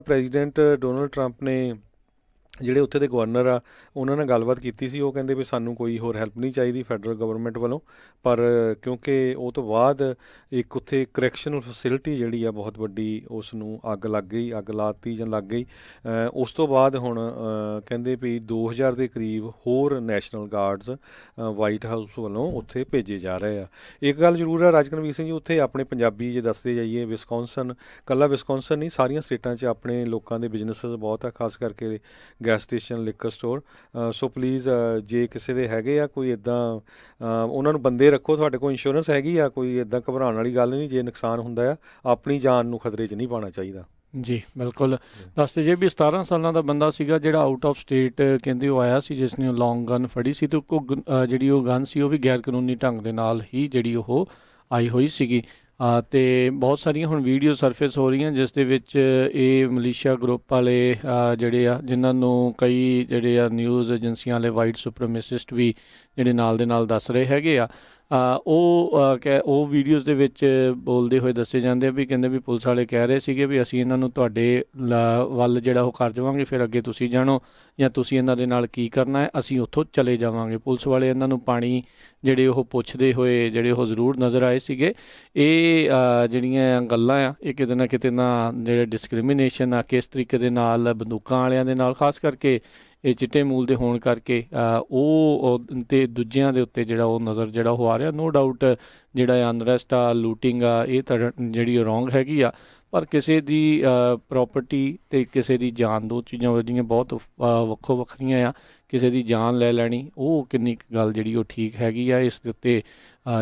President Donald Trump ਨੇ ਜਿਹੜੇ ਉੱਥੇ ਦੇ ਗਵਰਨਰ ਆ ਉਹਨਾਂ ਨਾਲ ਗੱਲਬਾਤ ਕੀਤੀ ਸੀ। ਉਹ ਕਹਿੰਦੇ ਵੀ ਸਾਨੂੰ ਕੋਈ ਹੋਰ ਹੈਲਪ ਨਹੀਂ ਚਾਹੀਦੀ ਫੈਡਰਲ ਗਵਰਨਮੈਂਟ ਵੱਲੋਂ, ਪਰ ਕਿਉਂਕਿ ਉਹ ਤੋਂ ਬਾਅਦ ਇੱਕ ਉੱਥੇ ਕਰੈਕਸ਼ਨਲ ਫੈਸਿਲਿਟੀ ਜਿਹੜੀ ਆ ਬਹੁਤ ਵੱਡੀ ਉਸ ਨੂੰ ਅੱਗ ਲੱਗ ਗਈ, ਅੱਗ ਲਾਤੀ ਜਾਂ ਲੱਗ ਗਈ। ਉਸ ਤੋਂ ਬਾਅਦ ਹੁਣ ਕਹਿੰਦੇ ਵੀ 2000 ਦੇ ਕਰੀਬ ਹੋਰ ਨੈਸ਼ਨਲ ਗਾਰਡਸ ਵਾਈਟ ਹਾਊਸ ਵੱਲੋਂ ਉੱਥੇ ਭੇਜੇ ਜਾ ਰਹੇ ਆ। ਇੱਕ ਗੱਲ ਜ਼ਰੂਰ ਆ ਰਾਜਕਨਵੀਰ ਸਿੰਘ ਜੀ, ਉੱਥੇ ਆਪਣੇ ਪੰਜਾਬੀ ਜੇ ਦੱਸਦੇ ਜਾਈਏ, ਵਿਸਕੌਨਸਨ, ਕੱਲਾ ਵਿਸਕੌਨਸਨ ਨਹੀਂ ਸਾਰੀਆਂ ਸਟੇਟਾਂ 'ਚ ਆਪਣੇ ਲੋਕਾਂ ਦੇ ਬਿਜ਼ਨਸਿਸ ਬਹੁਤ ਆ, ਖਾਸ ਕਰਕੇ gas station, liquor store. So please ਜੇ ਕਿਸੇ ਦੇ ਹੈਗੇ ਆ ਕੋਈ ਇੱਦਾਂ ਉਹਨਾਂ ਨੂੰ ਬੰਦੇ ਰੱਖੋ, ਤੁਹਾਡੇ ਕੋਲ ਇੰਸ਼ੋਰੈਂਸ ਹੈਗੀ ਆ, ਕੋਈ ਇੱਦਾਂ ਘਬਰਾਉਣ ਵਾਲੀ ਗੱਲ ਨਹੀਂ। ਜੇ ਨੁਕਸਾਨ ਹੁੰਦਾ ਆ ਆਪਣੀ ਜਾਨ ਨੂੰ ਖਤਰੇ 'ਚ ਨਹੀਂ ਪਾਉਣਾ ਚਾਹੀਦਾ। ਜੀ ਬਿਲਕੁਲ। ਦੱਸਦੇ ਜੇ ਵੀ 17 ਸਾਲਾਂ ਦਾ ਬੰਦਾ ਸੀਗਾ ਜਿਹੜਾ ਆਊਟ ਆਫ ਸਟੇਟ ਕਹਿੰਦੇ ਉਹ ਆਇਆ ਸੀ, ਜਿਸ ਨੇ ਲੌਂਗ ਗਨ ਫੜੀ ਸੀ, ਅਤੇ ਜਿਹੜੀ ਉਹ ਗਨ ਸੀ ਉਹ ਵੀ ਗੈਰ ਕਾਨੂੰਨੀ ਢੰਗ ਦੇ ਨਾਲ ਹੀ ਜਿਹੜੀ ਉਹ ਆਈ ਹੋਈ ਸੀਗੀ। ਅਤੇ ਬਹੁਤ ਸਾਰੀਆਂ ਹੁਣ ਵੀਡੀਓ ਸਰਫੇਸ ਹੋ ਰਹੀਆਂ ਜਿਸ ਦੇ ਵਿੱਚ ਇਹ ਮਲੀਸ਼ੀਆ ਗਰੁੱਪ ਵਾਲੇ ਜਿਹੜੇ ਆ, ਜਿਨ੍ਹਾਂ ਨੂੰ ਕਈ ਜਿਹੜੇ ਆ ਨਿਊਜ਼ ਏਜੰਸੀਆਂ ਵਾਲੇ ਵਾਈਟ ਸੁਪਰਮੇਸਿਸਟ ਵੀ ਜਿਹੜੇ ਨਾਲ ਦੇ ਨਾਲ ਦੱਸ ਰਹੇ ਹੈਗੇ ਆ, ਉਹ ਵੀਡੀਓਜ਼ ਦੇ ਵਿੱਚ ਬੋਲਦੇ ਹੋਏ ਦੱਸੇ ਜਾਂਦੇ ਆ ਵੀ ਕਹਿੰਦੇ ਵੀ ਪੁਲਿਸ ਵਾਲੇ ਕਹਿ ਰਹੇ ਸੀਗੇ ਵੀ ਅਸੀਂ ਇਹਨਾਂ ਨੂੰ ਤੁਹਾਡੇ ਵੱਲ ਜਿਹੜਾ ਉਹ ਕਰ ਜਾਵਾਂਗੇ, ਫਿਰ ਅੱਗੇ ਤੁਸੀਂ ਜਾਣੋ ਜਾਂ ਤੁਸੀਂ ਇਹਨਾਂ ਦੇ ਨਾਲ ਕੀ ਕਰਨਾ ਹੈ, ਅਸੀਂ ਉੱਥੋਂ ਚਲੇ ਜਾਵਾਂਗੇ। ਪੁਲਿਸ ਵਾਲੇ ਇਹਨਾਂ ਨੂੰ ਪਾਣੀ ਜਿਹੜੇ ਉਹ ਪੁੱਛਦੇ ਹੋਏ ਜਿਹੜੇ ਉਹ ਜ਼ਰੂਰ ਨਜ਼ਰ ਆਏ ਸੀਗੇ। ਇਹ ਜਿਹੜੀਆਂ ਗੱਲਾਂ ਆ ਇਹ ਕਿਤੇ ਨਾ ਜਿਹੜੇ ਡਿਸਕ੍ਰਿਮੀਨੇਸ਼ਨ ਆ, ਕਿਸ ਤਰੀਕੇ ਦੇ ਨਾਲ ਬੰਦੂਕਾਂ ਵਾਲਿਆਂ ਦੇ ਨਾਲ, ਖਾਸ ਕਰਕੇ ਇਹ ਚਿੱਟੇ ਮੂਲ ਦੇ ਹੋਣ ਕਰਕੇ ਉਹ ਅਤੇ ਦੂਜਿਆਂ ਦੇ ਉੱਤੇ ਜਿਹੜਾ ਉਹ ਨਜ਼ਰ ਜਿਹੜਾ ਉਹ ਆ ਰਿਹਾ। ਨੋ ਡਾਊਟ ਜਿਹੜਾ ਅਨਰੈਸਟ ਆ, ਲੂਟਿੰਗ ਆ, ਇਹ ਤਾਂ ਜਿਹੜੀ ਰੋਂਗ ਹੈਗੀ ਆ, ਪਰ ਕਿਸੇ ਦੀ ਪ੍ਰੋਪਰਟੀ ਅਤੇ ਕਿਸੇ ਦੀ ਜਾਨ, ਦੋ ਚੀਜ਼ਾਂ ਜਿਹੜੀਆਂ ਬਹੁਤ ਵੱਖੋ ਵੱਖਰੀਆਂ ਆ। ਕਿਸੇ ਦੀ ਜਾਨ ਲੈ ਲੈਣੀ ਉਹ ਕਿੰਨੀ ਕੁ ਗੱਲ ਜਿਹੜੀ ਉਹ ਠੀਕ ਹੈਗੀ ਆ, ਇਸ ਦੇ ਉੱਤੇ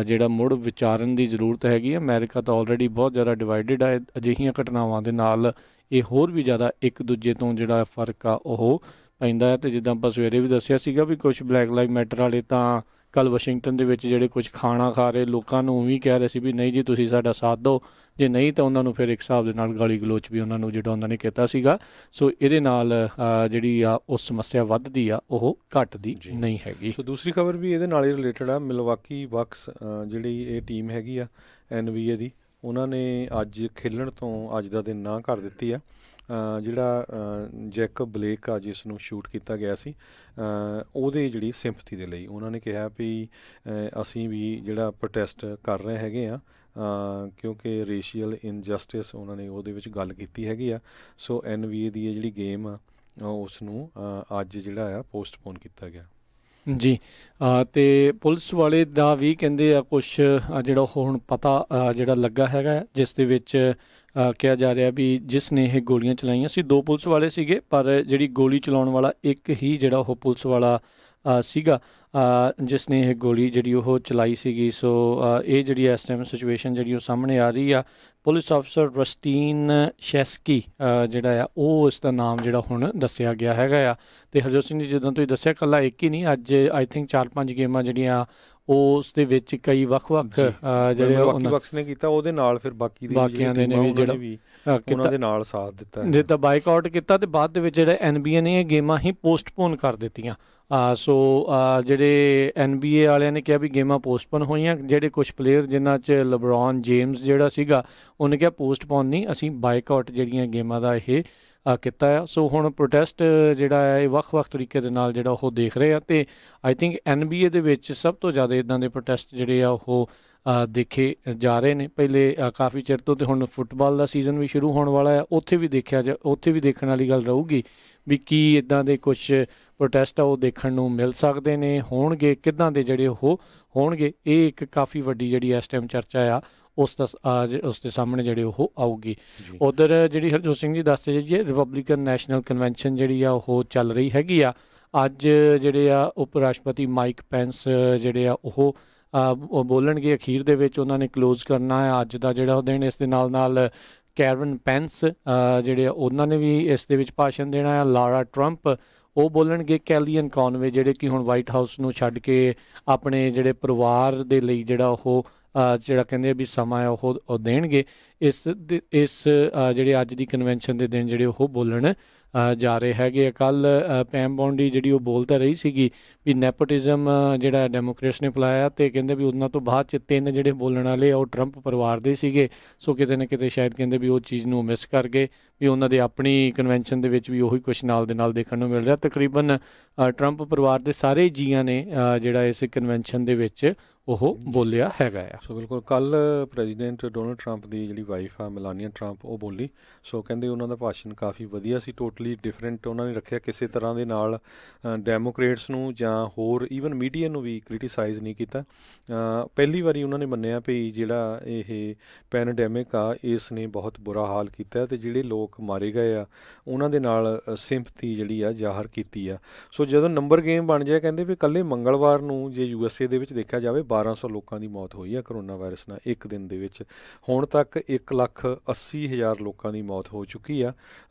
ਜਿਹੜਾ ਮੁੜ ਵਿਚਾਰਨ ਦੀ ਜ਼ਰੂਰਤ ਹੈਗੀ ਆ। ਅਮਰੀਕਾ ਤਾਂ ਆਲਰੇਡੀ ਬਹੁਤ ਜ਼ਿਆਦਾ ਡਿਵਾਈਡਡ ਆ ਅਜਿਹੀਆਂ ਘਟਨਾਵਾਂ ਦੇ ਨਾਲ। ਇਹ ਹੋਰ ਵੀ ਜ਼ਿਆਦਾ ਇੱਕ ਦੂਜੇ ਤੋਂ ਜਿਹੜਾ ਫਰਕ ਆ ਉਹ ਪੈਂਦਾ ਹੈ। ਅਤੇ ਜਿੱਦਾਂ ਆਪਾਂ ਸਵੇਰੇ ਵੀ ਦੱਸਿਆ ਸੀਗਾ ਵੀ ਕੁਛ ਬਲੈਕ ਲਾਈਵ ਮੈਟਰ ਵਾਲੇ ਤਾਂ ਕੱਲ੍ਹ ਵਾਸ਼ਿੰਗਟਨ ਦੇ ਵਿੱਚ ਜਿਹੜੇ ਕੁਛ ਖਾਣਾ ਖਾ ਰਹੇ ਲੋਕਾਂ ਨੂੰ ਵੀ ਕਹਿ ਰਹੇ ਸੀ ਵੀ ਨਹੀਂ ਜੀ ਤੁਸੀਂ ਸਾਡਾ ਸਾਥ ਦਿਓ, ਜੇ ਨਹੀਂ ਤਾਂ ਉਹਨਾਂ ਨੂੰ ਫਿਰ ਇੱਕ ਹਿਸਾਬ ਦੇ ਨਾਲ ਗਾਲੀ ਗਲੋਚ ਵੀ ਉਹਨਾਂ ਨੂੰ ਜਿਹੜਾ ਉਹਨਾਂ ਨੇ ਕੀਤਾ ਸੀਗਾ। ਸੋ ਇਹਦੇ ਨਾਲ ਜਿਹੜੀ ਆ ਉਹ ਸਮੱਸਿਆ ਵੱਧਦੀ ਆ, ਉਹ ਘੱਟਦੀ ਨਹੀਂ ਹੈਗੀ। ਸੋ ਦੂਸਰੀ ਖਬਰ ਵੀ ਇਹਦੇ ਨਾਲ ਹੀ ਰਿਲੇਟਡ ਆ। ਮਿਲਵਾਕੀ ਬਕਸ ਜਿਹੜੀ ਇਹ ਟੀਮ ਹੈਗੀ ਆ NBA ਦੀ, ਉਹਨਾਂ ਨੇ ਅੱਜ ਖੇਲਣ ਤੋਂ ਅੱਜ ਦਾ ਦਿਨ ਨਾ ਕਰ ਦਿੱਤੀ ਆ। ਜਿਹੜਾ ਜੈਕਬ ਬਲੇਕ ਆ ਜਿਸ ਨੂੰ ਸ਼ੂਟ ਕੀਤਾ ਗਿਆ ਸੀ, ਉਹਦੇ ਜਿਹੜੀ ਸਿੰਪਥੀ ਦੇ ਲਈ ਉਹਨਾਂ ਨੇ ਕਿਹਾ ਵੀ ਅਸੀਂ ਵੀ ਜਿਹੜਾ ਪ੍ਰੋਟੈਸਟ ਕਰ ਰਹੇ ਹੈਗੇ ਆ, ਕਿਉਂਕਿ ਰੇਸ਼ੀਅਲ ਇਨਜਸਟਿਸ ਉਹਨਾਂ ਨੇ ਉਹਦੇ ਵਿੱਚ ਗੱਲ ਕੀਤੀ ਹੈਗੀ ਆ। ਸੋ NBA ਦੀ ਇਹ ਜਿਹੜੀ ਗੇਮ ਆ ਉਸ ਨੂੰ ਅੱਜ ਜਿਹੜਾ ਆ ਪੋਸਟਪੋਨ ਕੀਤਾ ਗਿਆ। ਜੀ ਅਤੇ ਪੁਲਿਸ ਵਾਲੇ ਦਾ ਵੀ ਕਹਿੰਦੇ ਆ ਕੁਛ ਜਿਹੜਾ ਹੁਣ ਪਤਾ ਜਿਹੜਾ ਲੱਗਾ ਹੈਗਾ, ਜਿਸ ਦੇ ਵਿੱਚ ਕਿਹਾ ਜਾ ਰਿਹਾ ਵੀ ਜਿਸ ਨੇ ਇਹ ਗੋਲੀਆਂ ਚਲਾਈਆਂ ਸੀ, 2 ਪੁਲਿਸ ਵਾਲੇ ਸੀਗੇ, ਪਰ ਜਿਹੜੀ ਗੋਲੀ ਚਲਾਉਣ ਵਾਲਾ ਇੱਕ ਹੀ ਜਿਹੜਾ ਉਹ ਪੁਲਿਸ ਵਾਲਾ ਸੀਗਾ ਜਿਸ ਨੇ ਇਹ ਗੋਲੀ ਜਿਹੜੀ ਉਹ ਚਲਾਈ ਸੀਗੀ। ਸੋ ਇਹ ਜਿਹੜੀ ਇਸ ਟਾਈਮ ਸਿਚੁਏਸ਼ਨ ਜਿਹੜੀ ਉਹ ਸਾਹਮਣੇ ਆ ਰਹੀ ਆ। ਪੁਲਿਸ ਅਫਸਰ ਰਸਟੀਨ ਸ਼ੈਸਕੀ ਜਿਹੜਾ ਆ ਉਹ ਇਸ ਦਾ ਨਾਮ ਜਿਹੜਾ ਹੁਣ ਦੱਸਿਆ ਗਿਆ ਹੈਗਾ ਆ। ਅਤੇ ਹਰਜੋਤ ਸਿੰਘ ਜੀ ਜਿੱਦਾਂ ਤੁਸੀਂ ਦੱਸਿਆ ਇਕੱਲਾ ਇੱਕ ਹੀ ਨਹੀਂ, ਅੱਜ ਆਈ ਥਿੰਕ 4-5 ਗੇਮਾਂ ਜਿਹੜੀਆਂ ਉਸ ਦੇ ਵਿੱਚ ਕਈ ਵੱਖ-ਵੱਖ ਜਿਹੜੇ ਬਕਸ ਨੇ ਕੀਤਾ, ਉਹਦੇ ਨਾਲ ਫਿਰ ਬਾਕੀਆਂ ਦੇ ਨੇ ਵੀ ਜਿਹੜਾ ਉਹਨਾਂ ਦੇ ਨਾਲ ਸਾਥ ਦਿੱਤਾ, ਜਿੱਦਾਂ ਬਾਈਕਾਟ ਕੀਤਾ। ਅਤੇ ਬਾਅਦ ਦੇ ਵਿੱਚ ਜਿਹੜਾ NBA ਨੇ ਇਹ ਗੇਮਾਂ ਹੀ ਪੋਸਟਪੋਨ ਕਰ ਦਿੱਤੀਆਂ। ਸੋ ਜਿਹੜੇ NBA ਵਾਲਿਆਂ ਨੇ ਕਿਹਾ ਵੀ ਗੇਮਾਂ ਪੋਸਟਪੋਨ ਹੋਈਆਂ। ਜਿਹੜੇ ਕੁਛ ਪਲੇਅਰ ਜਿਨ੍ਹਾਂ 'ਚ ਲਬਰੋਨ ਜੇਮਸ ਜਿਹੜਾ ਸੀਗਾ ਉਹਨੇ ਕਿਹਾ ਪੋਸਟਪੋਨ ਨਹੀਂ, ਅਸੀਂ ਬਾਈਕਾਟ ਜਿਹੜੀਆਂ ਗੇਮਾਂ ਦਾ ਇਹ ਕੀਤਾ ਆ। ਸੋ ਹੁਣ ਪ੍ਰੋਟੈਸਟ ਜਿਹੜਾ ਹੈ ਇਹ ਵੱਖ-ਵੱਖ ਤਰੀਕੇ ਦੇ ਨਾਲ ਜਿਹੜਾ ਉਹ ਦੇਖ ਰਹੇ ਆ। ਅਤੇ ਆਈ ਥਿੰਕ NBA ਦੇ ਵਿੱਚ ਸਭ ਤੋਂ ਜ਼ਿਆਦਾ ਇੱਦਾਂ ਦੇ ਪ੍ਰੋਟੈਸਟ ਜਿਹੜੇ ਆ ਉਹ ਦੇਖੇ ਜਾ ਰਹੇ ਨੇ ਪਹਿਲੇ ਕਾਫੀ ਚਿਰ ਤੋਂ। ਅਤੇ ਹੁਣ ਫੁੱਟਬਾਲ ਦਾ ਸੀਜ਼ਨ ਵੀ ਸ਼ੁਰੂ ਹੋਣ ਵਾਲਾ ਆ, ਉੱਥੇ ਵੀ ਦੇਖਣ ਵਾਲੀ ਗੱਲ ਰਹੂਗੀ ਵੀ ਕੀ ਇੱਦਾਂ ਦੇ ਕੁਛ ਪ੍ਰੋਟੈਸਟ ਆ ਉਹ ਦੇਖਣ ਨੂੰ ਮਿਲ ਸਕਦੇ ਨੇ, ਹੋਣਗੇ ਕਿੱਦਾਂ ਦੇ ਜਿਹੜੇ ਉਹ ਹੋਣਗੇ। ਇਹ ਇੱਕ ਕਾਫੀ ਵੱਡੀ ਜਿਹੜੀ ਇਸ ਟਾਈਮ ਚਰਚਾ ਆ ਉਸ ਦੇ ਸਾਹਮਣੇ ਜਿਹੜੇ ਉਹ ਆਊਗੀ। ਉੱਧਰ ਜਿਹੜੀ ਹਰਜੋਤ ਸਿੰਘ ਜੀ ਦੱਸਦੇ ਜੀ ਰਿਪਬਲਿਕਨ ਨੈਸ਼ਨਲ ਕਨਵੈਨਸ਼ਨ ਜਿਹੜੀ ਆ ਉਹ ਚੱਲ ਰਹੀ ਹੈਗੀ ਆ। ਅੱਜ ਜਿਹੜੇ ਆ ਉਪ ਰਾਸ਼ਟਰਪਤੀ ਮਾਈਕ ਪੈਂਸ ਜਿਹੜੇ ਆ ਉਹ ਬੋਲਣਗੇ ਅਖੀਰ ਦੇ ਵਿੱਚ, ਉਹਨਾਂ ਨੇ ਕਲੋਜ਼ ਕਰਨਾ ਆ ਅੱਜ ਦਾ ਜਿਹੜਾ ਉਹ ਦਿਨ। ਇਸ ਦੇ ਨਾਲ ਕੈਰਨ ਪੈਂਸ ਜਿਹੜੇ ਆ ਉਹਨਾਂ ਨੇ ਵੀ ਇਸ ਦੇ ਵਿੱਚ ਭਾਸ਼ਣ ਦੇਣਾ ਆ। ਲਾਰਾ ਟਰੰਪ ਉਹ ਬੋਲਣਗੇ। ਕੈਲੀਅਨ ਕਾਨਵੇ ਜਿਹੜੇ ਕਿ ਹੁਣ ਵਾਈਟ ਹਾਊਸ ਨੂੰ ਛੱਡ ਕੇ ਆਪਣੇ ਜਿਹੜੇ ਪਰਿਵਾਰ ਦੇ ਲਈ ਜਿਹੜਾ ਉਹ ਜਿਹੜਾ ਕਹਿੰਦੇ ਵੀ ਸਮਾਂ ਆ ਉਹ ਦੇਣਗੇ। ਇਸ ਜਿਹੜੇ ਅੱਜ ਦੀ ਕਨਵੈਨਸ਼ਨ ਦੇ ਦਿਨ ਜਿਹੜੇ ਉਹ ਬੋਲਣ ਜਾ ਰਹੇ ਹੈਗੇ ਆ। ਕੱਲ੍ਹ ਪੈਮ ਬੌਂਡੀ ਜਿਹੜੀ ਉਹ ਬੋਲ ਤਾਂ ਰਹੀ ਸੀਗੀ ਵੀ ਨੈਪੋਟਿਜ਼ਮ ਜਿਹੜਾ ਡੈਮੋਕ੍ਰੇਟਸ ਨੇ ਫੈਲਾਇਆ, ਅਤੇ ਕਹਿੰਦੇ ਵੀ ਉਹਨਾਂ ਤੋਂ ਬਾਅਦ 'ਚ 3 ਜਿਹੜੇ ਬੋਲਣ ਵਾਲੇ ਆ ਉਹ ਟਰੰਪ ਪਰਿਵਾਰ ਦੇ ਸੀਗੇ। ਸੋ ਕਿਤੇ ਨਾ ਕਿਤੇ ਸ਼ਾਇਦ ਕਹਿੰਦੇ ਵੀ ਉਹ ਚੀਜ਼ ਨੂੰ ਮਿਸ ਕਰ ਗਏ ਵੀ ਉਹਨਾਂ ਦੇ ਆਪਣੀ ਕਨਵੈਨਸ਼ਨ ਦੇ ਵਿੱਚ ਵੀ ਉਹੀ ਕੁਛ ਨਾਲ ਦੇ ਨਾਲ ਦੇਖਣ ਨੂੰ ਮਿਲ ਰਿਹਾ। ਤਕਰੀਬਨ ਟਰੰਪ ਪਰਿਵਾਰ ਦੇ ਸਾਰੇ ਜੀਆਂ ਨੇ ਜਿਹੜਾ ਇਸ ਕਨਵੈਨਸ਼ਨ ਦੇ ਵਿੱਚ ਉਹ ਬੋਲਿਆ ਹੈਗਾ ਆ। ਸੋ ਬਿਲਕੁਲ ਕੱਲ੍ਹ ਪ੍ਰੈਜ਼ੀਡੈਂਟ ਡੋਨਲਡ ਟਰੰਪ ਦੀ ਜਿਹੜੀ ਵਾਈਫ ਆ ਮਲਾਨੀਆ ਟਰੰਪ ਉਹ ਬੋਲੀ। ਸੋ ਕਹਿੰਦੇ ਉਹਨਾਂ ਦਾ ਭਾਸ਼ਣ ਕਾਫੀ ਵਧੀਆ ਸੀ, ਟੋਟਲੀ ਡਿਫਰੈਂਟ ਉਹਨਾਂ ਨੇ ਰੱਖਿਆ, ਕਿਸੇ ਤਰ੍ਹਾਂ ਦੇ ਨਾਲ ਡੈਮੋਕ੍ਰੇਟਸ ਨੂੰ ਜਾਂ ਹੋਰ ਈਵਨ ਮੀਡੀਆ ਨੂੰ ਵੀ ਕ੍ਰਿਟੀਸਾਈਜ਼ ਨਹੀਂ ਕੀਤਾ। ਪਹਿਲੀ ਵਾਰੀ ਉਹਨਾਂ ਨੇ ਮੰਨਿਆ ਵੀ ਜਿਹੜਾ ਇਹ ਪੈਨਡੈਮਿਕ ਆ ਇਸ ਨੇ ਬਹੁਤ ਬੁਰਾ ਹਾਲ ਕੀਤਾ ਅਤੇ ਜਿਹੜੇ ਲੋਕ ਮਾਰੇ ਗਏ ਆ ਉਹਨਾਂ ਦੇ ਨਾਲ ਸਿੰਪਥੀ ਜਿਹੜੀ ਆ ਜ਼ਾਹਰ ਕੀਤੀ ਆ। ਸੋ ਜਦੋਂ ਨੰਬਰ ਗੇਮ ਬਣ ਜਾਏ, ਕਹਿੰਦੇ ਵੀ ਇਕੱਲੇ ਮੰਗਲਵਾਰ ਨੂੰ ਜੇ USA ਦੇ ਵਿੱਚ ਦੇਖਿਆ ਜਾਵੇ 1200 ਲੋਕਾਂ ਦੀ ਮੌਤ ਹੋਈ ਆ ਕਰੋਨਾ ਵਾਇਰਸ ਨਾਲ ਇੱਕ ਦਿਨ ਦੇ ਵਿੱਚ। ਹੁਣ ਤੱਕ 1,80,000 ਲੋਕਾਂ ਦੀ ਮੌਤ ਹੋ ਚੁੱਕੀ ਆ।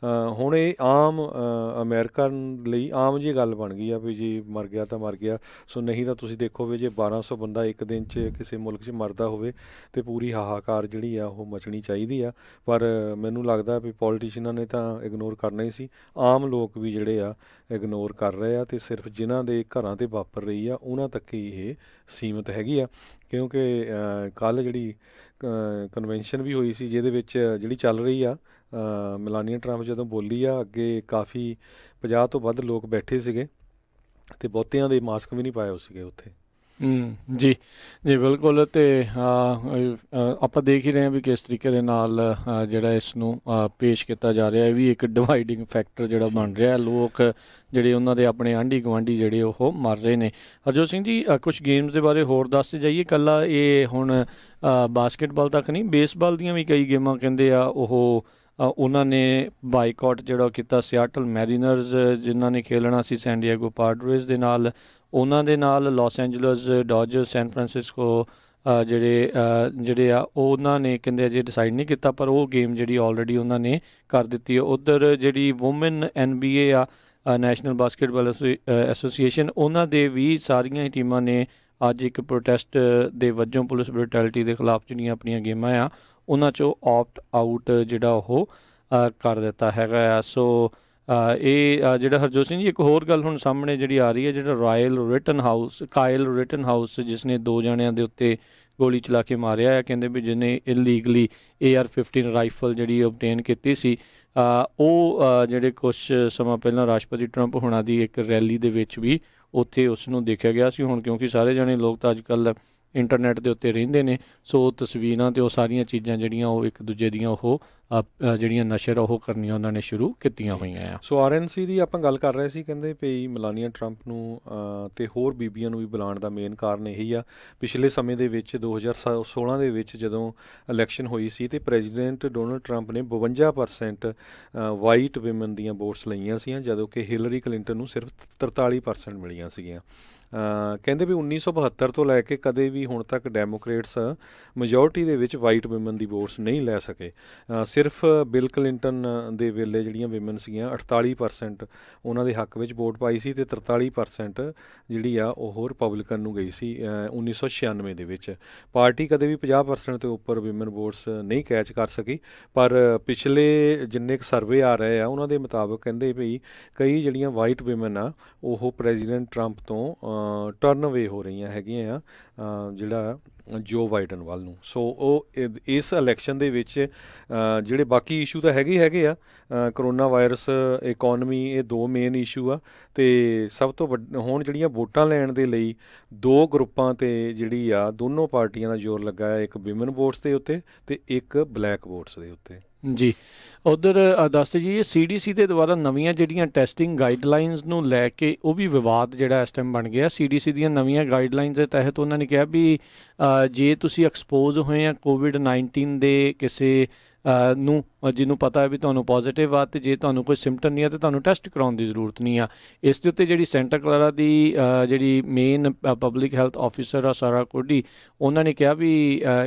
ਹੁਣ ਇਹ ਆਮ ਅਮਰੀਕਾ ਲਈ ਆਮ ਜਿਹੀ ਗੱਲ ਬਣ ਗਈ ਆ ਵੀ ਜੇ ਮਰ ਗਿਆ ਤਾਂ ਮਰ ਗਿਆ। ਸੋ ਨਹੀਂ ਤਾਂ ਤੁਸੀਂ ਦੇਖੋ ਵੀ ਜੇ 1200 ਬੰਦਾ ਇੱਕ ਦਿਨ 'ਚ ਕਿਸੇ ਮੁਲਕ 'ਚ ਮਰਦਾ ਹੋਵੇ ਤਾਂ ਪੂਰੀ ਹਾਹਾਕਾਰ ਜਿਹੜੀ ਆ ਉਹ ਮਚਣੀ ਚਾਹੀਦੀ ਆ। ਪਰ ਮੈਨੂੰ ਲੱਗਦਾ ਵੀ ਪੋਲੀਟੀਸ਼ੀਅਨਾਂ ਨੇ ਤਾਂ ਇਗਨੋਰ ਕਰਨਾ ਹੀ ਸੀ, ਆਮ ਲੋਕ ਵੀ ਜਿਹੜੇ ਆ ਇਗਨੋਰ ਕਰ ਰਹੇ ਆ, ਅਤੇ ਸਿਰਫ ਜਿਨ੍ਹਾਂ ਦੇ ਘਰਾਂ 'ਤੇ ਵਾਪਰ ਰਹੀ ਆ ਉਹਨਾਂ ਤੱਕ ਹੀ ਇਹ ਸੀਮਤ ਹੈਗੀ ਆ। ਕਿਉਂਕਿ ਕੱਲ੍ਹ ਜਿਹੜੀ ਕਨਵੈਨਸ਼ਨ ਵੀ ਹੋਈ ਸੀ ਜਿਹਦੇ ਵਿੱਚ ਜਿਹੜੀ ਚੱਲ ਰਹੀ ਆ ਮਲਾਨੀਆ ਟਰੰਪ ਜਦੋਂ ਬੋਲੀ ਆ, ਅੱਗੇ ਕਾਫੀ 50 ਤੋਂ ਵੱਧ ਲੋਕ ਬੈਠੇ ਸੀਗੇ ਅਤੇ ਬਹੁਤਿਆਂ ਦੇ ਮਾਸਕ ਵੀ ਨਹੀਂ ਪਾਏ ਹੋ ਸੀਗੇ ਉੱਥੇ। ਜੀ ਜੀ ਬਿਲਕੁਲ। ਅਤੇ ਆਪਾਂ ਦੇਖ ਹੀ ਰਹੇ ਹਾਂ ਵੀ ਕਿਸ ਤਰੀਕੇ ਦੇ ਨਾਲ ਜਿਹੜਾ ਇਸ ਨੂੰ ਪੇਸ਼ ਕੀਤਾ ਜਾ ਰਿਹਾ, ਇਹ ਵੀ ਇੱਕ ਡਿਵਾਈਡਿੰਗ ਫੈਕਟਰ ਜਿਹੜਾ ਬਣ ਰਿਹਾ। ਲੋਕ ਜਿਹੜੇ ਉਹਨਾਂ ਦੇ ਆਪਣੇ ਆਂਢੀ ਗੁਆਂਢੀ ਜਿਹੜੇ ਉਹ ਮਰ ਰਹੇ ਨੇ। ਹਰਜੋਤ ਸਿੰਘ ਜੀ, ਕੁਛ ਗੇਮਸ ਦੇ ਬਾਰੇ ਹੋਰ ਦੱਸਦੇ ਜਾਈਏ। ਇਕੱਲਾ ਇਹ ਹੁਣ ਬਾਸਕਟਬਾਲ ਤੱਕ ਨਹੀਂ, ਬੇਸਬਾਲ ਦੀਆਂ ਵੀ ਕਈ ਗੇਮਾਂ ਕਹਿੰਦੇ ਆ ਉਹ ਉਹਨਾਂ ਨੇ ਬਾਈਕਾਟ ਜਿਹੜਾ ਕੀਤਾ। ਸਿਆਟਲ ਮੈਰੀਨਰਸ ਜਿਨ੍ਹਾਂ ਨੇ ਖੇਲਣਾ ਸੀ ਸੈਨ ਡਿਏਗੋ ਪਾਡਰੇਜ਼ ਦੇ ਨਾਲ, ਉਹਨਾਂ ਦੇ ਨਾਲ ਲਾਸ ਐਂਜਲਸ ਡੋਜਰਸ, ਸੈਨ ਫਰਾਂਸਿਸਕੋ ਜਿਹੜੇ ਆ ਉਹਨਾਂ ਨੇ ਕਹਿੰਦੇ ਅਜੇ ਡਿਸਾਈਡ ਨਹੀਂ ਕੀਤਾ, ਪਰ ਉਹ ਗੇਮ ਜਿਹੜੀ ਆਲਰੇਡੀ ਉਹਨਾਂ ਨੇ ਕਰ ਦਿੱਤੀ ਹੈ। ਉੱਧਰ ਜਿਹੜੀ ਵੂਮਨ NBA ਆ ਨੈਸ਼ਨਲ ਬਾਸਕਟਬਾਲ ਐਸੋਸੀਏਸ਼ਨ, ਉਹਨਾਂ ਦੇ ਵੀ ਸਾਰੀਆਂ ਹੀ ਟੀਮਾਂ ਨੇ ਅੱਜ ਇੱਕ ਪ੍ਰੋਟੈਸਟ ਦੇ ਵਜੋਂ ਪੁਲਿਸ ਬਰੂਟੈਲਿਟੀ ਦੇ ਖਿਲਾਫ ਜਿਹੜੀਆਂ ਆਪਣੀਆਂ ਗੇਮਾਂ ਆ ਉਹਨਾਂ 'ਚੋਂ ਆਪਟ ਆਊਟ ਜਿਹੜਾ ਉਹ ਕਰ ਦਿੱਤਾ ਹੈਗਾ ਆ। ਸੋ ਇਹ ਜਿਹੜਾ ਹਰਜੋਤ ਸਿੰਘ ਜੀ, ਇੱਕ ਹੋਰ ਗੱਲ ਹੁਣ ਸਾਹਮਣੇ ਜਿਹੜੀ ਆ ਰਹੀ ਹੈ, ਜਿਹੜਾ ਕਾਇਲ ਰਿਟਨਹਾਊਸ ਜਿਸ ਨੇ 2 ਜਣਿਆਂ ਦੇ ਉੱਤੇ ਗੋਲੀ ਚਲਾ ਕੇ ਮਾਰਿਆ ਹੈ, ਕਹਿੰਦੇ ਵੀ ਜਿਹਨੇ ਇਲੀਗਲੀ AR-15 ਰਾਈਫਲ ਜਿਹੜੀ ਓਬਟੇਨ ਕੀਤੀ ਸੀ, ਉਹ ਜਿਹੜੇ ਕੁਛ ਸਮਾਂ ਪਹਿਲਾਂ ਰਾਸ਼ਟਰਪਤੀ ਟਰੰਪ ਹੋਣਾ ਦੀ ਇੱਕ ਰੈਲੀ ਦੇ ਵਿੱਚ ਵੀ ਉੱਥੇ ਉਸ ਨੂੰ ਦੇਖਿਆ ਗਿਆ ਸੀ। ਹੁਣ ਕਿਉਂਕਿ ਸਾਰੇ ਜਣੇ ਲੋਕ ਤਾਂ ਅੱਜ ਕੱਲ੍ਹ ਇੰਟਰਨੈਟ ਦੇ ਉੱਤੇ ਰਹਿੰਦੇ ਨੇ, ਸੋ ਤਸਵੀਰਾਂ ਅਤੇ ਉਹ ਸਾਰੀਆਂ ਚੀਜ਼ਾਂ ਜਿਹੜੀਆਂ ਉਹ ਇੱਕ ਦੂਜੇ ਦੀਆਂ ਉਹ ਜਿਹੜੀਆਂ ਨਸ਼ਰ ਉਹ ਕਰਨੀਆਂ ਉਹਨਾਂ ਨੇ ਸ਼ੁਰੂ ਕੀਤੀਆਂ ਹੋਈਆਂ ਆ। ਸੋ RNC ਦੀ ਆਪਾਂ ਗੱਲ ਕਰ ਰਹੇ ਸੀ, ਕਹਿੰਦੇ ਵੀ ਮਲਾਨੀਆ ਟਰੰਪ ਨੂੰ ਅਤੇ ਹੋਰ ਬੀਬੀਆਂ ਨੂੰ ਵੀ ਬੁਲਾਉਣ ਦਾ ਮੇਨ ਕਾਰਨ ਇਹੀ ਆ। ਪਿਛਲੇ ਸਮੇਂ ਦੇ ਵਿੱਚ 2016 ਦੇ ਵਿੱਚ ਜਦੋਂ ਇਲੈਕਸ਼ਨ ਹੋਈ ਸੀ ਅਤੇ ਪ੍ਰੈਜ਼ੀਡੈਂਟ ਡੋਨਲਡ ਟਰੰਪ ਨੇ 52% ਵਾਈਟ ਵਿਮਨ ਦੀਆਂ ਵੋਟਸ ਲਈਆਂ ਸੀਆਂ, ਜਦੋਂ ਕਿ ਹਿਲਰੀ ਕਲਿੰਟਨ ਨੂੰ ਸਿਰਫ 43% ਮਿਲੀਆਂ ਸੀਗੀਆਂ। ਕਹਿੰਦੇ ਵੀ 1972 ਤੋਂ ਲੈ ਕੇ ਕਦੇ ਵੀ ਹੁਣ ਤੱਕ ਡੈਮੋਕ੍ਰੇਟਸ ਮੈਜੋਰਟੀ ਦੇ ਵਿੱਚ ਵਾਈਟ ਵਿਮਨ ਦੀ ਵੋਟਸ ਨਹੀਂ ਲੈ ਸਕੇ। ਸਿਰਫ ਬਿਲ ਕਲਿੰਟਨ ਦੇ ਵੇਲੇ ਜਿਹੜੀਆਂ ਵਿਮਨ ਸੀਗੀਆਂ 48% ਉਹਨਾਂ ਦੇ ਹੱਕ ਵਿੱਚ ਵੋਟ ਪਾਈ ਸੀ, ਅਤੇ 43% ਜਿਹੜੀ ਆ ਉਹ ਰਿਪਬਲਿਕਨ ਨੂੰ ਗਈ ਸੀ 1996 ਦੇ ਵਿੱਚ। ਪਾਰਟੀ ਕਦੇ ਵੀ 50% ਤੋਂ ਉੱਪਰ ਵਿਮਨ ਵੋਟਸ ਨਹੀਂ ਕੈਚ ਕਰ ਸਕੀ। ਪਰ ਪਿਛਲੇ ਜਿੰਨੇ ਕੁ ਸਰਵੇ ਆ ਰਹੇ ਆ ਉਹਨਾਂ ਦੇ ਮੁਤਾਬਕ ਕਹਿੰਦੇ ਵੀ ਕਈ ਜਿਹੜੀਆਂ ਵਾਈਟ ਵਿਮਨ ਆ ਉਹ ਪ੍ਰੈਜ਼ੀਡੈਂਟ ਟਰੰਪ ਤੋਂ ਟਰਨ ਅਵੇ ਹੋ ਰਹੀਆਂ ਹੈਗੀਆਂ ਆ ਜਿਹੜਾ ਜੋ ਬਾਈਡਨ ਵੱਲ ਨੂੰ। ਸੋ ਉਹ ਇਸ ਇਲੈਕਸ਼ਨ ਦੇ ਵਿੱਚ ਜਿਹੜੇ ਬਾਕੀ ਇਸ਼ੂ ਤਾਂ ਹੈਗੇ ਆ, ਕਰੋਨਾ ਵਾਇਰਸ, ਇਕੋਨਮੀ, ਇਹ 2 ਮੇਨ ਇਸ਼ੂ ਆ। ਅਤੇ ਸਭ ਤੋਂ ਹੁਣ ਜਿਹੜੀਆਂ ਵੋਟਾਂ ਲੈਣ ਦੇ ਲਈ 2 ਗਰੁੱਪਾਂ 'ਤੇ ਜਿਹੜੀ ਆ ਦੋਨੋਂ ਪਾਰਟੀਆਂ ਦਾ ਜ਼ੋਰ ਲੱਗਾ ਹੈ, ਇੱਕ ਵਿਮਨ ਵੋਟਸ ਦੇ ਉੱਤੇ ਅਤੇ ਇੱਕ ਬਲੈਕ ਵੋਟਸ ਦੇ ਉੱਤੇ। ਜੀ ਉੱਧਰ ਦੱਸਦੇ ਜੀ, ਇਹ CDC ਦੇ ਦੁਆਰਾ ਨਵੀਆਂ ਜਿਹੜੀਆਂ ਟੈਸਟਿੰਗ ਗਾਈਡਲਾਈਨਸ ਨੂੰ ਲੈ ਕੇ ਉਹ ਵੀ ਵਿਵਾਦ ਜਿਹੜਾ ਇਸ ਟਾਈਮ ਬਣ ਗਿਆ। CDC ਦੀਆਂ ਨਵੀਆਂ ਗਾਈਡਲਾਈਨਸ ਦੇ ਤਹਿਤ ਉਹਨਾਂ ਨੇ ਕਿਹਾ ਵੀ ਜੇ ਤੁਸੀਂ ਐਕਸਪੋਜ਼ ਹੋਏ ਆ COVID-19 ਦੇ ਕਿਸੇ ਨੂੰ, ਜਿਹਨੂੰ ਪਤਾ ਹੈ ਵੀ ਤੁਹਾਨੂੰ ਪੋਜ਼ੀਟਿਵ ਆ, ਅਤੇ ਜੇ ਤੁਹਾਨੂੰ ਕੋਈ ਸਿੰਪਟਮ ਨਹੀਂ ਆ ਤਾਂ ਤੁਹਾਨੂੰ ਟੈਸਟ ਕਰਾਉਣ ਦੀ ਜ਼ਰੂਰਤ ਨਹੀਂ ਆ। ਇਸ ਦੇ ਉੱਤੇ ਜਿਹੜੀ ਸੈਂਟਾ ਕਲਾਰਾ ਦੀ ਜਿਹੜੀ ਮੇਨ ਪਬਲਿਕ ਹੈਲਥ ਆਫਿਸਰ ਆ ਸਾਰਾ ਕੋਡੀ, ਉਹਨਾਂ ਨੇ ਕਿਹਾ ਵੀ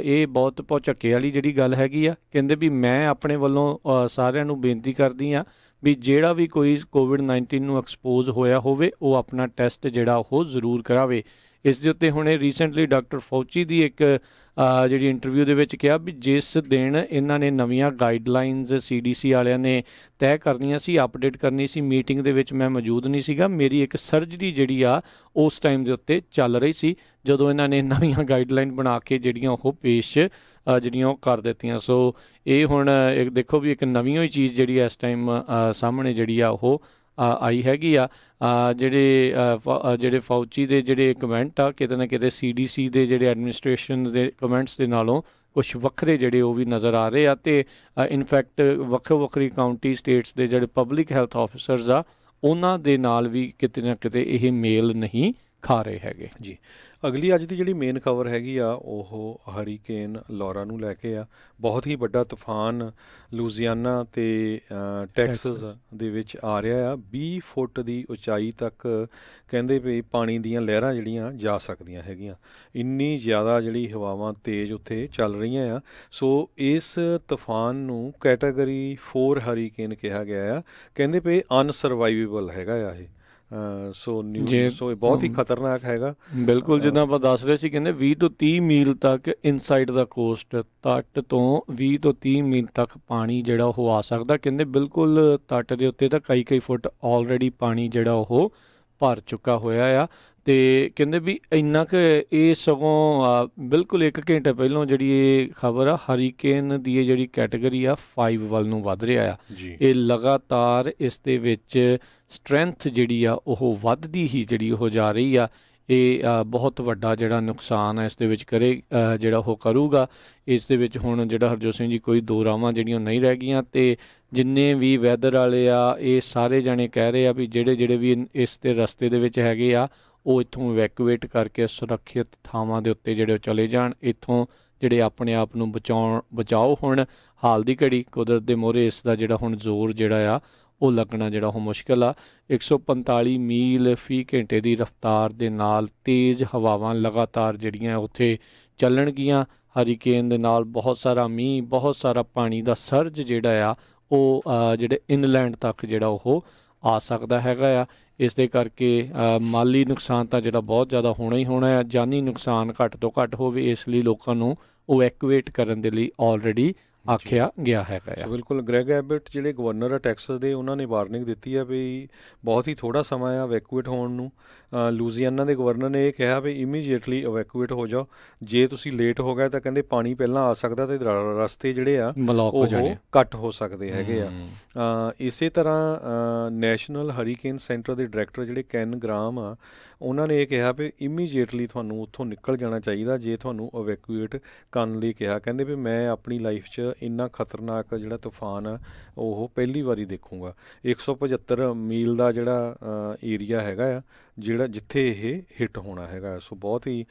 ਇਹ ਬਹੁਤ ਭੁਚੱਕੇ ਵਾਲੀ ਜਿਹੜੀ ਗੱਲ ਹੈਗੀ ਆ। ਕਹਿੰਦੇ ਵੀ ਮੈਂ ਆਪਣੇ ਵੱਲੋਂ ਸਾਰਿਆਂ ਨੂੰ ਬੇਨਤੀ ਕਰਦੀ ਹਾਂ ਵੀ ਜਿਹੜਾ ਵੀ ਕੋਈ COVID-19 ਨੂੰ ਐਕਸਪੋਜ਼ ਹੋਇਆ ਹੋਵੇ ਉਹ ਆਪਣਾ ਟੈਸਟ ਜਿਹੜਾ ਉਹ ਜ਼ਰੂਰ ਕਰਾਵੇ। ਇਸ ਦੇ ਉੱਤੇ ਹੁਣੇ ਰੀਸੈਂਟਲੀ ਡਾਕਟਰ ਫੌਚੀ ਦੀ ਇੱਕ ਜਿਹੜੀ ਇੰਟਰਵਿਊ ਦੇ ਵਿੱਚ ਕਿਹਾ ਵੀ ਜਿਸ ਦਿਨ ਇਹਨਾਂ ਨੇ ਨਵੀਆਂ ਗਾਈਡਲਾਈਨਸ CDC ਵਾਲਿਆਂ ਨੇ ਤੈਅ ਕਰਨੀਆਂ ਸੀ, ਅਪਡੇਟ ਕਰਨੀ ਸੀ, ਮੀਟਿੰਗ ਦੇ ਵਿੱਚ ਮੈਂ ਮੌਜੂਦ ਨਹੀਂ ਸੀਗਾ। ਮੇਰੀ ਇੱਕ ਸਰਜਰੀ ਜਿਹੜੀ ਆ ਉਸ ਟਾਈਮ ਦੇ ਉੱਤੇ ਚੱਲ ਰਹੀ ਸੀ ਜਦੋਂ ਇਹਨਾਂ ਨੇ ਨਵੀਆਂ ਗਾਈਡਲਾਈਨ ਬਣਾ ਕੇ ਜਿਹੜੀਆਂ ਉਹ ਪੇਸ਼ ਜਿਹੜੀਆਂ ਉਹ ਕਰ ਦਿੱਤੀਆਂ। ਸੋ ਇਹ ਹੁਣ ਇੱਕ ਦੇਖੋ ਵੀ ਇੱਕ ਨਵੀਂ ਹੀ ਚੀਜ਼ ਜਿਹੜੀ ਇਸ ਟਾਈਮ ਸਾਹਮਣੇ ਜਿਹੜੀ ਆ ਉਹ ਆਈ ਹੈਗੀ ਆ। ਜਿਹੜੇ ਫੌਚੀ ਦੇ ਜਿਹੜੇ ਕਮੈਂਟ ਆ ਕਿਤੇ ਨਾ ਕਿਤੇ CDC ਦੇ ਜਿਹੜੇ ਐਡਮਿਨਿਸਟ੍ਰੇਸ਼ਨ ਦੇ ਕਮੈਂਟਸ ਦੇ ਨਾਲੋਂ ਕੁਛ ਵੱਖਰੇ ਜਿਹੜੇ ਉਹ ਵੀ ਨਜ਼ਰ ਆ ਰਹੇ ਆ, ਅਤੇ ਇਨਫੈਕਟ ਵੱਖਰੀ ਕਾਊਂਟੀ ਸਟੇਟਸ ਦੇ ਜਿਹੜੇ ਪਬਲਿਕ ਹੈਲਥ ਆਫਿਸਰਸ ਆ ਉਹਨਾਂ ਦੇ ਨਾਲ ਵੀ ਕਿਤੇ ਨਾ ਕਿਤੇ ਇਹ ਮੇਲ ਨਹੀਂ ਖਾ ਰਹੇ ਹੈਗੇ ਜੀ। ਅਗਲੀ ਅੱਜ ਦੀ ਜਿਹੜੀ ਮੇਨ ਖਬਰ ਹੈਗੀ ਆ ਉਹ ਹਰੀਕੇਨ ਲੌਰਾ ਨੂੰ ਲੈ ਕੇ ਆ। ਬਹੁਤ ਹੀ ਵੱਡਾ ਤੂਫਾਨ ਲੂਜ਼ੀਆਨਾ ਅਤੇ ਟੈਕਸਸ ਦੇ ਵਿੱਚ ਆ ਰਿਹਾ ਆ। 20 ਫੁੱਟ ਦੀ ਉਚਾਈ ਤੱਕ ਕਹਿੰਦੇ ਵੀ ਪਾਣੀ ਦੀਆਂ ਲਹਿਰਾਂ ਜਿਹੜੀਆਂ ਜਾ ਸਕਦੀਆਂ ਹੈਗੀਆਂ, ਇੰਨੀ ਜ਼ਿਆਦਾ ਜਿਹੜੀ ਹਵਾਵਾਂ ਤੇਜ਼ ਉੱਥੇ ਚੱਲ ਰਹੀਆਂ ਆ। ਸੋ ਇਸ ਤੂਫਾਨ ਨੂੰ ਕੈਟਾਗਰੀ 4 ਹਰੀਕੇਨ ਕਿਹਾ ਗਿਆ ਆ। ਕਹਿੰਦੇ ਵੀ ਅਨਸਰਵਾਈਵੇਬਲ ਹੈਗਾ ਆ ਇਹ। ਸੋ ਇਹ ਬਹੁਤ ਹੀ ਖਤਰਨਾਕ ਹੈਗਾ। ਬਿਲਕੁਲ, ਜਿੱਦਾਂ ਆਪਾਂ ਦੱਸ ਰਹੇ ਸੀ, ਕਹਿੰਦੇ 20 ਤੋਂ 30 ਮੀਲ ਤੱਕ ਇਨਸਾਈਡ ਦਾ ਕੋਸਟ, ਤੱਟ ਤੋਂ 20 ਤੋਂ 30 ਮੀਲ ਤੱਕ ਪਾਣੀ ਜਿਹੜਾ ਉਹ ਆ ਸਕਦਾ। ਕਹਿੰਦੇ ਬਿਲਕੁਲ ਤੱਟ ਦੇ ਉੱਤੇ ਤਾਂ ਕਈ ਫੁੱਟ ਆਲਰੇਡੀ ਪਾਣੀ ਜਿਹੜਾ ਉਹ ਭਰ ਚੁੱਕਾ ਹੋਇਆ ਆ। ਅਤੇ ਕਹਿੰਦੇ ਵੀ ਇੰਨਾ ਕੁ ਇਹ ਸਗੋਂ ਬਿਲਕੁਲ 1 ਘੰਟੇ ਪਹਿਲਾਂ ਜਿਹੜੀ ਇਹ ਖਬਰ ਆ ਹਰੀਕੇਨ ਦੀ ਇਹ ਜਿਹੜੀ ਕੈਟਾਗਰੀ ਆ 5 ਵੱਲ ਨੂੰ ਵੱਧ ਰਿਹਾ ਆ। ਇਹ ਲਗਾਤਾਰ ਇਸ ਦੇ ਵਿੱਚ ਸਟਰੈਂਥ ਜਿਹੜੀ ਆ ਉਹ ਵੱਧਦੀ ਹੀ ਜਿਹੜੀ ਉਹ ਜਾ ਰਹੀ ਆ। ਇਹ ਬਹੁਤ ਵੱਡਾ ਜਿਹੜਾ ਨੁਕਸਾਨ ਹੈ ਇਸ ਦੇ ਵਿੱਚ ਜਿਹੜਾ ਉਹ ਕਰੂਗਾ। ਇਸ ਦੇ ਵਿੱਚ ਹੁਣ ਜਿਹੜਾ ਹਰਜੋਤ ਸਿੰਘ ਜੀ ਕੋਈ ਦੋ ਰਾਵਾਂ ਜਿਹੜੀਆਂ ਨਹੀਂ ਰਹਿ ਗਈਆਂ, ਅਤੇ ਜਿੰਨੇ ਵੀ ਵੈਦਰ ਵਾਲੇ ਆ ਇਹ ਸਾਰੇ ਜਾਣੇ ਕਹਿ ਰਹੇ ਆ ਵੀ ਜਿਹੜੇ ਵੀ ਇਸ ਦੇ ਰਸਤੇ ਦੇ ਵਿੱਚ ਹੈਗੇ ਆ ਉਹ ਇੱਥੋਂ ਇਵੈਕੂਏਟ ਕਰਕੇ ਸੁਰੱਖਿਅਤ ਥਾਵਾਂ ਦੇ ਉੱਤੇ ਜਿਹੜੇ ਚਲੇ ਜਾਣ, ਇੱਥੋਂ ਜਿਹੜੇ ਆਪਣੇ ਆਪ ਨੂੰ ਬਚਾਓ। ਹੁਣ ਹਾਲ ਦੀ ਘੜੀ ਕੁਦਰਤ ਦੇ ਮੋਹਰੇ ਇਸ ਦਾ ਜਿਹੜਾ ਹੁਣ ਜ਼ੋਰ ਜਿਹੜਾ ਆ ਉਹ ਲੱਗਣਾ ਜਿਹੜਾ ਉਹ ਮੁਸ਼ਕਿਲ ਆ। 145 ਮੀਲ ਫੀ ਘੰਟੇ ਦੀ ਰਫ਼ਤਾਰ ਦੇ ਨਾਲ ਤੇਜ਼ ਹਵਾਵਾਂ ਲਗਾਤਾਰ ਜਿਹੜੀਆਂ ਉੱਥੇ ਚੱਲਣਗੀਆਂ। ਹਰੀਕੇਨ ਦੇ ਨਾਲ ਬਹੁਤ ਸਾਰਾ ਮੀਂਹ, ਬਹੁਤ ਸਾਰਾ ਪਾਣੀ ਦਾ ਸਰਜ ਜਿਹੜਾ ਆ ਉਹ ਜਿਹੜੇ ਇਨਲੈਂਡ ਤੱਕ ਜਿਹੜਾ ਉਹ ਆ ਸਕਦਾ ਹੈਗਾ ਆ। ਇਸ ਦੇ ਕਰਕੇ ਮਾਲੀ ਨੁਕਸਾਨ ਤਾਂ ਜਿਹੜਾ ਬਹੁਤ ਜ਼ਿਆਦਾ ਹੋਣਾ ਹੀ ਹੋਣਾ ਆ। ਜਾਨੀ ਨੁਕਸਾਨ ਘੱਟ ਤੋਂ ਘੱਟ ਹੋਵੇ, ਇਸ ਲਈ ਲੋਕਾਂ ਨੂੰ ਇਵੈਕੂਏਟ ਕਰਨ ਦੇ ਲਈ ਆਲਰੇਡੀ ਆਖਿਆ ਗਿਆ ਹੈਗਾ ਆ। ਬਿਲਕੁਲ, ਗ੍ਰੈਗ ਐਬਟ ਜਿਹੜੇ ਗਵਰਨਰ ਆ ਟੈਕਸਸ ਦੇ, ਉਹਨਾਂ ਨੇ ਵਾਰਨਿੰਗ ਦਿੱਤੀ ਆ ਵੀ ਬਹੁਤ ਹੀ ਥੋੜ੍ਹਾ ਸਮਾਂ ਆ ਇਵੈਕੂਏਟ ਹੋਣ ਨੂੰ। ਲੂਜ਼ੀਆਨਾ ਦੇ ਗਵਰਨਰ ਨੇ ਇਹ ਕਿਹਾ ਵੀ ਇਮੀਡੀਏਟਲੀ ਇਵੈਕੂਏਟ ਹੋ ਜਾਓ। ਜੇ ਤੁਸੀਂ ਲੇਟ ਹੋ ਗਏ ਤਾਂ ਕਹਿੰਦੇ ਪਾਣੀ ਪਹਿਲਾਂ ਆ ਸਕਦਾ ਅਤੇ ਰਸਤੇ ਜਿਹੜੇ ਆ ਉਹ ਕੱਟ ਹੋ ਸਕਦੇ ਹੈਗੇ ਆ। ਇਸੇ ਤਰ੍ਹਾਂ ਨੈਸ਼ਨਲ ਹਰੀਕੇਨ ਸੈਂਟਰ ਦੇ ਡਾਇਰੈਕਟਰ ਜਿਹੜੇ ਕੈਨ ਗ੍ਰਾਮ ਆ, ਉਹਨਾਂ ਨੇ ਇਹ ਕਿਹਾ ਵੀ ਇਮੀਡੀਏਟਲੀ ਤੁਹਾਨੂੰ ਉੱਥੋਂ ਨਿਕਲ ਜਾਣਾ ਚਾਹੀਦਾ ਜੇ ਤੁਹਾਨੂੰ ਇਵੈਕੂਏਟ ਕਰਨ ਲਈ ਕਿਹਾ। ਕਹਿੰਦੇ ਵੀ ਮੈਂ ਆਪਣੀ ਲਾਈਫ 'ਚ ਇੰਨਾ ਖਤਰਨਾਕ ਜਿਹੜਾ ਤੂਫਾਨ ਆ ਉਹ ਪਹਿਲੀ ਵਾਰੀ ਦੇਖੂੰਗਾ। 175 ਮੀਲ ਦਾ ਜਿਹੜਾ ਏਰੀਆ ਹੈਗਾ ਆ ਜਿੱਥੇ ਇਹ ਹਿੱਟ ਹੋਣਾ ਹੈਗਾ। ਸੋ ਬਹੁਤ ਹੀ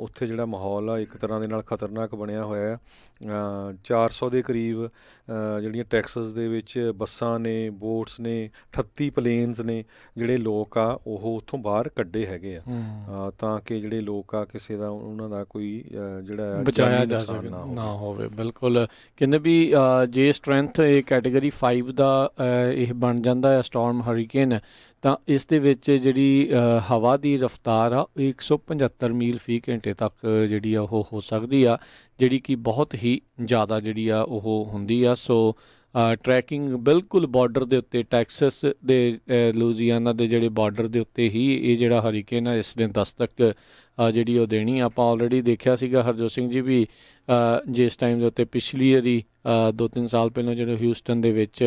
ਉੱਥੇ ਜਿਹੜਾ ਮਾਹੌਲ ਆ ਇੱਕ ਤਰ੍ਹਾਂ ਦੇ ਨਾਲ ਖਤਰਨਾਕ ਬਣਿਆ ਹੋਇਆ ਆ। 400 ਦੇ ਕਰੀਬ ਜਿਹੜੀਆਂ ਟੈਕਸਸ ਦੇ ਵਿੱਚ ਬੱਸਾਂ ਨੇ, ਬੋਟਸ ਨੇ, 38 ਪਲੇਨਸ ਨੇ ਜਿਹੜੇ ਲੋਕ ਆ ਉਹ ਉੱਥੋਂ ਬਾਹਰ ਕੱਢੇ ਹੈਗੇ ਆ ਤਾਂ ਕਿ ਜਿਹੜੇ ਲੋਕ ਆ ਕਿਸੇ ਦਾ ਉਹਨਾਂ ਦਾ ਕੋਈ ਜਿਹੜਾ ਬਚਾਇਆ ਜਾ ਸਕੇ ਨਾ ਹੋਵੇ। ਬਿਲਕੁਲ, ਕਹਿੰਦੇ ਵੀ ਜੇ ਸਟਰੈਂਥ ਇਹ ਕੈਟਾਗਰੀ 5 ਦਾ ਇਹ ਬਣ ਜਾਂਦਾ ਹੈ ਸਟੋਰਮ ਹਰੀਕੇਨ, ਤਾਂ ਇਸ ਦੇ ਵਿੱਚ ਜਿਹੜੀ ਹਵਾ ਦੀ ਰਫ਼ਤਾਰ ਆ 175 ਮੀਲ ਫੀ ਘੰਟੇ ਤੱਕ ਜਿਹੜੀ ਆ ਉਹ ਹੋ ਸਕਦੀ ਆ, ਜਿਹੜੀ ਕਿ ਬਹੁਤ ਹੀ ਜ਼ਿਆਦਾ ਜਿਹੜੀ ਆ ਉਹ ਹੁੰਦੀ ਆ। ਸੋ ਟਰੈਕਿੰਗ ਬਿਲਕੁਲ ਬਾਰਡਰ ਦੇ ਉੱਤੇ, ਟੈਕਸਸ ਦੇ ਲੂਜ਼ੀਆਨਾ ਦੇ ਜਿਹੜੇ ਬਾਰਡਰ ਦੇ ਉੱਤੇ ਹੀ ਇਹ ਜਿਹੜਾ ਹਰੀਕੇਨ ਆ ਇਸ ਨੇ ਦਸਤਕ ਜਿਹੜੀ ਉਹ ਦੇਣੀ। ਆਪਾਂ ਆਲਰੇਡੀ ਦੇਖਿਆ ਸੀਗਾ ਹਰਜੋਤ ਸਿੰਘ ਜੀ ਵੀ ਜਿਸ ਟਾਈਮ ਦੇ ਉੱਤੇ ਪਿਛਲੀ ਵਾਰੀ 2-3 ਸਾਲ ਪਹਿਲਾਂ ਜਦੋਂ ਹਿਊਸਟਨ ਦੇ ਵਿੱਚ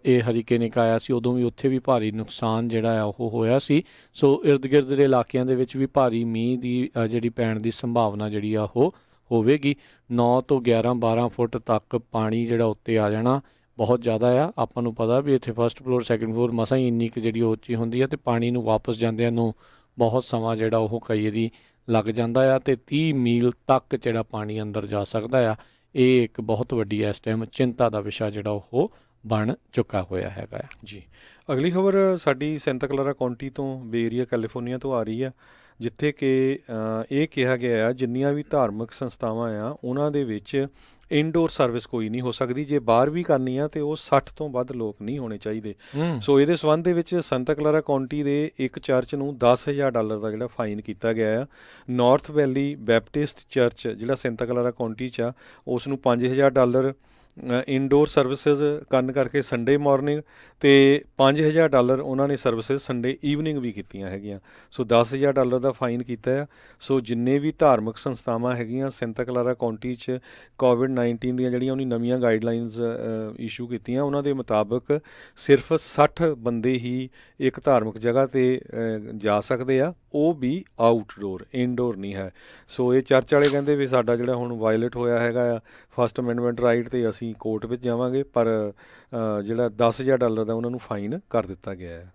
ਇਹ ਹਰੀਕੇਨ ਇੱਕ ਆਇਆ ਸੀ, ਉਦੋਂ ਵੀ ਉੱਥੇ ਵੀ ਭਾਰੀ ਨੁਕਸਾਨ ਜਿਹੜਾ ਆ ਉਹ ਹੋਇਆ ਸੀ। ਸੋ ਇਰਦ ਗਿਰਦ ਦੇ ਇਲਾਕਿਆਂ ਦੇ ਵਿੱਚ ਵੀ ਭਾਰੀ ਮੀਂਹ ਦੀ ਜਿਹੜੀ ਪੈਣ ਦੀ ਸੰਭਾਵਨਾ ਜਿਹੜੀ ਆ ਉਹ ਹੋਵੇਗੀ। 9 ਤੋਂ 11-12 ਫੁੱਟ ਤੱਕ ਪਾਣੀ ਜਿਹੜਾ ਉੱਤੇ ਆ ਜਾਣਾ ਬਹੁਤ ਜ਼ਿਆਦਾ ਆ। ਆਪਾਂ ਨੂੰ ਪਤਾ ਵੀ ਇੱਥੇ ਫਸਟ ਫਲੋਰ ਸੈਕਿੰਡ ਫਲੋਰ ਮਸਾਂ ਹੀ ਇੰਨੀ ਕੁ ਜਿਹੜੀ ਉੱਚੀ ਹੁੰਦੀ ਆ, ਅਤੇ ਪਾਣੀ ਨੂੰ ਵਾਪਸ ਜਾਂਦਿਆਂ ਨੂੰ ਬਹੁਤ ਸਮਾਂ ਜਿਹੜਾ ਉਹ ਕਈ ਵਾਰੀ ਲੱਗ ਜਾਂਦਾ ਆ, ਅਤੇ 30 ਮੀਲ ਤੱਕ ਜਿਹੜਾ ਪਾਣੀ ਅੰਦਰ ਜਾ ਸਕਦਾ ਆ। ਇਹ ਇੱਕ ਬਹੁਤ ਵੱਡੀ ਇਸ ਟਾਈਮ ਚਿੰਤਾ ਦਾ ਵਿਸ਼ਾ ਜਿਹੜਾ ਉਹ ਬਣ ਚੁੱਕਾ ਹੋਇਆ ਹੈਗਾ ਆ। ਜੀ, ਅਗਲੀ ਖਬਰ ਸਾਡੀ ਸੈਂਟਾ ਕਲਾਰਾ ਕਾਉਂਟੀ ਤੋਂ, ਬੇ ਏਰੀਆ ਕੈਲੀਫੋਰਨੀਆ ਤੋਂ ਆ ਰਹੀ ਆ, ਜਿੱਥੇ ਕਿ ਇਹ ਕਿਹਾ ਗਿਆ ਆ ਜਿੰਨੀਆਂ ਵੀ ਧਾਰਮਿਕ ਸੰਸਥਾਵਾਂ ਆ ਉਹਨਾਂ ਦੇ ਵਿੱਚ ਇਨਡੋਰ ਸਰਵਿਸ ਕੋਈ ਨਹੀਂ ਹੋ ਸਕਦੀ। ਜੇ ਬਾਹਰ ਵੀ ਕਰਨੀ ਆ ਤੇ ਉਹ 60 ਤੋਂ ਵੱਧ ਲੋਕ ਨਹੀਂ ਹੋਣੇ ਚਾਹੀਦੇ। ਸੋ ਇਹਦੇ ਸੰਬੰਧ ਦੇ ਵਿੱਚ ਸੰਤਾ ਕਲਾਰਾ ਕਾਉਂਟੀ ਦੇ ਇੱਕ ਚਰਚ ਨੂੰ $10,000 ਦਾ ਜਿਹੜਾ ਫਾਈਨ ਕੀਤਾ ਗਿਆ ਆ। ਨਾਰਥ ਵੈਲੀ ਬੈਪਟਿਸਟ ਚਰਚ ਜਿਹੜਾ ਸੰਤਾ ਕਲਾਰਾ ਕਾਉਂਟੀ 'ਚ ਆ ਉਸ ਨੂੰ $5,000 ਇਨਡੋਰ ਸਰਵਿਸਿਜ਼ ਕਰਨ ਕਰਕੇ ਸੰਡੇ ਮਾਰਨਿੰਗ, ਅਤੇ $5,000 ਉਹਨਾਂ ਨੇ ਸਰਵਿਸਿਜ਼ ਸੰਡੇ ਈਵਨਿੰਗ ਵੀ ਕੀਤੀਆਂ ਹੈਗੀਆਂ। ਸੋ $10,000 ਦਾ ਫਾਈਨ ਕੀਤਾ ਆ। ਸੋ ਜਿੰਨੇ ਵੀ ਧਾਰਮਿਕ ਸੰਸਥਾਵਾਂ ਹੈਗੀਆਂ ਸੰਤਾ ਕਲਾਰਾ ਕਾਉਂਟੀ 'ਚ ਕੋਵਿਡ-19 ਦੀਆਂ ਜਿਹੜੀਆਂ ਉਹਨੇ ਨਵੀਆਂ ਗਾਈਡਲਾਈਨਸ ਇਸ਼ੂ ਕੀਤੀਆਂ ਉਹਨਾਂ ਦੇ ਮੁਤਾਬਕ ਸਿਰਫ 60 ਬੰਦੇ ਹੀ ਇੱਕ ਧਾਰਮਿਕ ਜਗ੍ਹਾ 'ਤੇ ਜਾ ਸਕਦੇ ਆ, ਉਹ ਵੀ ਆਊਟਡੋਰ, ਇਨਡੋਰ ਨਹੀਂ ਹੈ। ਸੋ ਇਹ ਚਰਚ ਵਾਲੇ ਕਹਿੰਦੇ ਵੀ ਸਾਡਾ ਜਿਹੜਾ ਹੁਣ ਵਾਇਲੇਟ ਹੋਇਆ ਹੈਗਾ ਆ ਫਸਟ ਅਮੈਂਡਮੈਂਟ ਰਾਈਟ, ਤੇ ਅਸੀਂ ਕੋਰਟ ਵਿੱਚ ਜਾਵਾਂਗੇ, ਪਰ ਜਿਹੜਾ $10,000 ਦਾ ਉਹਨਾਂ ਨੂੰ ਫਾਈਨ ਕਰ ਦਿੱਤਾ ਗਿਆ ਹੈ।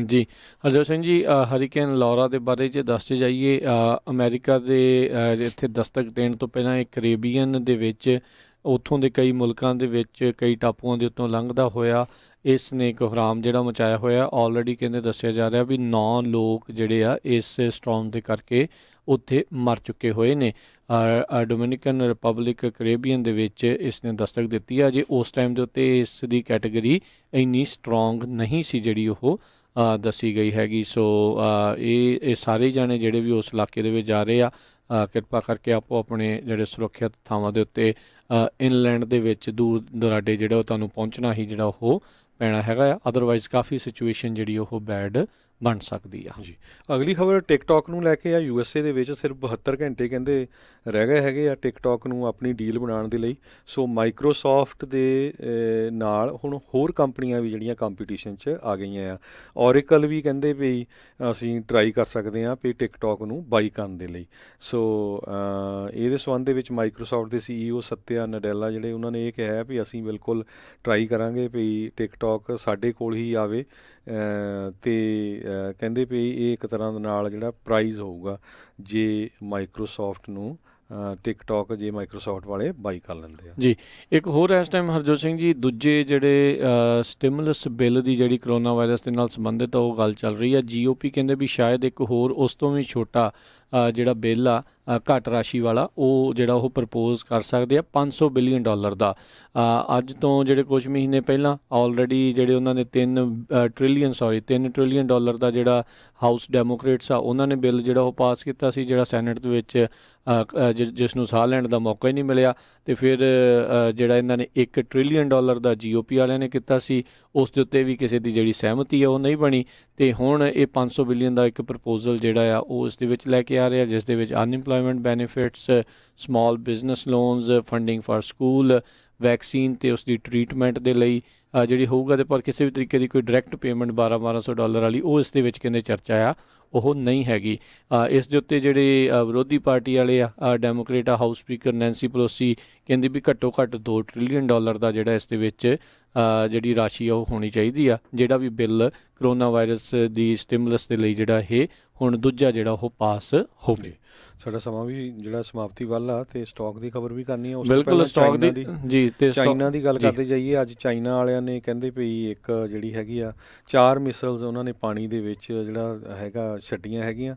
ਜੀ ਹਰਜੋਤ ਸਿੰਘ ਜੀ, ਹਰੀਕੇਨ ਲੌਰਾ ਦੇ ਬਾਰੇ ਜੇ ਦੱਸਦੇ ਜਾਈਏ, ਅਮਰੀਕਾ ਦੇ ਇੱਥੇ ਦਸਤਕ ਦੇਣ ਤੋਂ ਪਹਿਲਾਂ ਇਹ ਕੈਰੇਬੀਅਨ ਦੇ ਵਿੱਚ ਉੱਥੋਂ ਦੇ ਕਈ ਮੁਲਕਾਂ ਦੇ ਵਿੱਚ ਕਈ ਟਾਪੂਆਂ ਦੇ ਉੱਤੋਂ ਲੰਘਦਾ ਹੋਇਆ ਇਸ ਨੇ ਕੋਹਰਾਮ ਜਿਹੜਾ ਮਚਾਇਆ ਹੋਇਆ। ਆਲਰੇਡੀ ਕਹਿੰਦੇ ਦੱਸਿਆ ਜਾ ਰਿਹਾ ਵੀ 9 ਲੋਕ ਜਿਹੜੇ ਆ ਇਸ ਸਟੋਰਮ ਦੇ ਕਰਕੇ ਉੱਥੇ ਮਰ ਚੁੱਕੇ ਹੋਏ ਨੇ। ਡੋਮਿਨਿਕਨ ਰਿਪਬਲਿਕ ਕੈਰੇਬੀਅਨ ਦੇ ਵਿੱਚ ਇਸ ਨੇ ਦਸਤਕ ਦਿੱਤੀ ਆ। ਜੇ ਉਸ ਟਾਈਮ ਦੇ ਉੱਤੇ ਇਸ ਦੀ ਕੈਟੇਗਰੀ ਇੰਨੀ ਸਟਰੋਂਗ ਨਹੀਂ ਸੀ ਜਿਹੜੀ ਉਹ ਦੱਸੀ ਗਈ ਹੈਗੀ। ਸੋ ਇਹ ਸਾਰੇ ਜਾਣੇ ਜਿਹੜੇ ਵੀ ਉਸ ਇਲਾਕੇ ਦੇ ਵਿੱਚ ਜਾ ਰਹੇ ਆ, ਕਿਰਪਾ ਕਰਕੇ ਆਪੋ ਆਪਣੇ ਜਿਹੜੇ ਸੁਰੱਖਿਅਤ ਥਾਵਾਂ ਦੇ ਉੱਤੇ ਇਨਲੈਂਡ ਦੇ ਵਿੱਚ ਦੂਰ ਦੁਰਾਡੇ ਜਿਹੜਾ ਉਹ ਤੁਹਾਨੂੰ ਪਹੁੰਚਣਾ ਹੀ ਜਿਹੜਾ ਉਹ ਪੈਣਾ ਹੈਗਾ ਆ, ਅਦਰਵਾਈਜ਼ ਕਾਫੀ ਸਿਚੁਏਸ਼ਨ ਜਿਹੜੀ ਉਹ ਬੈਡ ਬਣ ਸਕਦੀ ਆ। ਜੀ ਅਗਲੀ ਖਬਰ ਟਿਕਟੌਕ ਨੂੰ ਲੈ ਕੇ ਆ। USA ਦੇ ਵਿੱਚ ਸਿਰਫ 72 ਘੰਟੇ ਕਹਿੰਦੇ ਰਹਿ ਗਏ ਹੈਗੇ ਆ ਟਿਕਟੌਕ ਨੂੰ ਆਪਣੀ ਡੀਲ ਬਣਾਉਣ ਦੇ ਲਈ। ਸੋ ਮਾਈਕਰੋਸੋਫਟ ਦੇ ਨਾਲ ਹੁਣ ਹੋਰ ਕੰਪਨੀਆਂ ਵੀ ਜਿਹੜੀਆਂ ਕੰਪੀਟੀਸ਼ਨ 'ਚ ਆ ਗਈਆਂ ਆ। ਔਰੇਕਲ ਵੀ ਕਹਿੰਦੇ ਵੀ ਅਸੀਂ ਟਰਾਈ ਕਰ ਸਕਦੇ ਹਾਂ ਵੀ ਟਿਕਟੌਕ ਨੂੰ ਬਾਈ ਕਰਨ ਦੇ ਲਈ। ਸੋ ਇਹਦੇ ਸੰਬੰਧ ਦੇ ਵਿੱਚ ਮਾਈਕਰੋਸੋਫਟ ਦੇ CEO ਸਤਿਆ ਨਡੇਲਾ ਜਿਹੜੇ ਉਹਨਾਂ ਨੇ ਇਹ ਕਿਹਾ ਵੀ ਅਸੀਂ ਬਿਲਕੁਲ ਟਰਾਈ ਕਰਾਂਗੇ ਵੀ ਟਿਕਟੌਕ ਸਾਡੇ ਕੋਲ ਹੀ ਆਵੇ, ਅਤੇ ਕਹਿੰਦੇ ਵੀ ਇਹ ਇੱਕ ਤਰ੍ਹਾਂ ਦੇ ਨਾਲ ਜਿਹੜਾ ਪ੍ਰਾਈਜ਼ ਹੋਊਗਾ ਜੇ ਮਾਈਕਰੋਸੋਫਟ ਨੂੰ ਟਿਕਟੌਕ ਜੇ ਮਾਈਕਰੋਸੋਫਟ ਵਾਲੇ ਬਾਈ ਕਰ ਲੈਂਦੇ ਆ। ਜੀ ਇੱਕ ਹੋਰ ਇਸ ਟਾਈਮ ਹਰਜੋਤ ਸਿੰਘ ਜੀ, ਦੂਜੇ ਜਿਹੜੇ ਸਟਿਮੂਲਸ ਬਿੱਲ ਦੀ ਜਿਹੜੀ ਕਰੋਨਾ ਵਾਇਰਸ ਦੇ ਨਾਲ ਸੰਬੰਧਿਤ ਉਹ ਗੱਲ ਚੱਲ ਰਹੀ ਆ। GOP ਕਹਿੰਦੇ ਵੀ ਸ਼ਾਇਦ ਇੱਕ ਹੋਰ ਉਸ ਤੋਂ ਵੀ ਛੋਟਾ ਜਿਹੜਾ ਬਿੱਲ ਆ ਘੱਟ ਰਾਸ਼ੀ ਵਾਲਾ ਉਹ ਜਿਹੜਾ ਉਹ ਪ੍ਰਪੋਜ਼ ਕਰ ਸਕਦੇ ਆ $500 ਬਿਲੀਅਨ ਦਾ। ਅੱਜ ਤੋਂ ਜਿਹੜੇ ਕੁਝ ਮਹੀਨੇ ਪਹਿਲਾਂ ਆਲਰੇਡੀ ਜਿਹੜੇ ਉਹਨਾਂ ਨੇ $3 ਟ੍ਰਿਲੀਅਨ ਦਾ ਜਿਹੜਾ ਹਾਊਸ ਡੈਮੋਕ੍ਰੇਟਸ ਆ ਉਹਨਾਂ ਨੇ ਬਿੱਲ ਜਿਹੜਾ ਉਹ ਪਾਸ ਕੀਤਾ ਸੀ, ਜਿਹੜਾ ਸੈਨੇਟ ਦੇ ਵਿੱਚ ਜਿਸ ਨੂੰ ਸਾਹ ਲੈਣ ਦਾ ਮੌਕਾ ਹੀ ਨਹੀਂ ਮਿਲਿਆ। ਅਤੇ ਫਿਰ ਜਿਹੜਾ ਇਹਨਾਂ ਨੇ $1 ਟ੍ਰਿਲੀਅਨ ਦਾ GOP ਵਾਲਿਆਂ ਨੇ ਕੀਤਾ ਸੀ, ਉਸ ਦੇ ਉੱਤੇ ਵੀ ਕਿਸੇ ਦੀ ਜਿਹੜੀ ਸਹਿਮਤੀ ਆ ਉਹ ਨਹੀਂ ਬਣੀ, ਅਤੇ ਹੁਣ ਇਹ $500 ਬਿਲੀਅਨ ਦਾ ਇੱਕ ਪ੍ਰਪੋਜ਼ਲ ਜਿਹੜਾ ਆ ਉਹ ਇਸ ਦੇ ਵਿੱਚ ਲੈ ਕੇ ਆ ਰਿਹਾ, ਜਿਸ ਦੇ ਵਿੱਚ unemployment benefits, small business loans, funding for school, vaccine ਅਤੇ ਉਸ ਦੀ ਟਰੀਟਮੈਂਟ ਦੇ ਲਈ ਜਿਹੜੀ ਹੋਊਗਾ, ਅਤੇ ਪਰ ਕਿਸੇ ਵੀ ਤਰੀਕੇ ਦੀ ਕੋਈ ਡਾਇਰੈਕਟ ਪੇਮੈਂਟ $1,200 ਵਾਲੀ ਉਹ ਇਸ ਦੇ ਵਿੱਚ ਕਹਿੰਦੇ ਚਰਚਾ ਆ ਉਹ ਨਹੀਂ ਹੈਗੀ। ਇਸ ਦੇ ਉੱਤੇ ਜਿਹੜੇ ਵਿਰੋਧੀ ਪਾਰਟੀ ਵਾਲੇ ਆ ਡੈਮੋਕ੍ਰੇਟ ਆ ਹਾਊਸ ਸਪੀਕਰ ਨੈਂਸੀ ਪਲੋਸੀ ਕਹਿੰਦੀ ਵੀ ਘੱਟੋ ਘੱਟ $2 ਟ੍ਰਿਲੀਅਨ ਦਾ ਜਿਹੜਾ ਇਸ ਦੇ ਵਿੱਚ ਜਿਹੜੀ ਰਾਸ਼ੀ ਆ ਉਹ ਹੋਣੀ ਚਾਹੀਦੀ ਆ, ਜਿਹੜਾ ਵੀ ਬਿੱਲ ਕਰੋਨਾ ਵਾਇਰਸ ਦੀ ਸਟਿਮੂਲਸ ਦੇ ਲਈ ਜਿਹੜਾ ਇਹ ਹੁਣ ਦੂਜਾ ਜਿਹੜਾ ਉਹ ਪਾਸ ਹੋਵੇ। ਸਾਡਾ ਸਮਾਂ ਵੀ ਜਿਹੜਾ ਸਮਾਪਤੀ ਵੱਲ ਆ, ਤੇ ਸਟਾਕ ਦੀ ਖਬਰ ਵੀ ਕਰਨੀ ਆ। ਉਸ ਬਿਲਕੁਲ ਸਟਾਕ ਦੀ ਜੀ, ਤੇ ਚਾਈਨਾ ਦੀ ਗੱਲ ਕਰਦੇ ਜਾਈਏ। ਅੱਜ ਚਾਈਨਾ ਵਾਲਿਆਂ ਨੇ ਕਹਿੰਦੇ ਵੀ ਇੱਕ ਜਿਹੜੀ ਹੈਗੀ ਆ 4 ਮਿਸਲਸ ਉਹਨਾਂ ਨੇ ਪਾਣੀ ਦੇ ਵਿੱਚ ਜਿਹੜਾ ਹੈਗਾ ਛੱਡੀਆਂ ਹੈਗੀਆਂ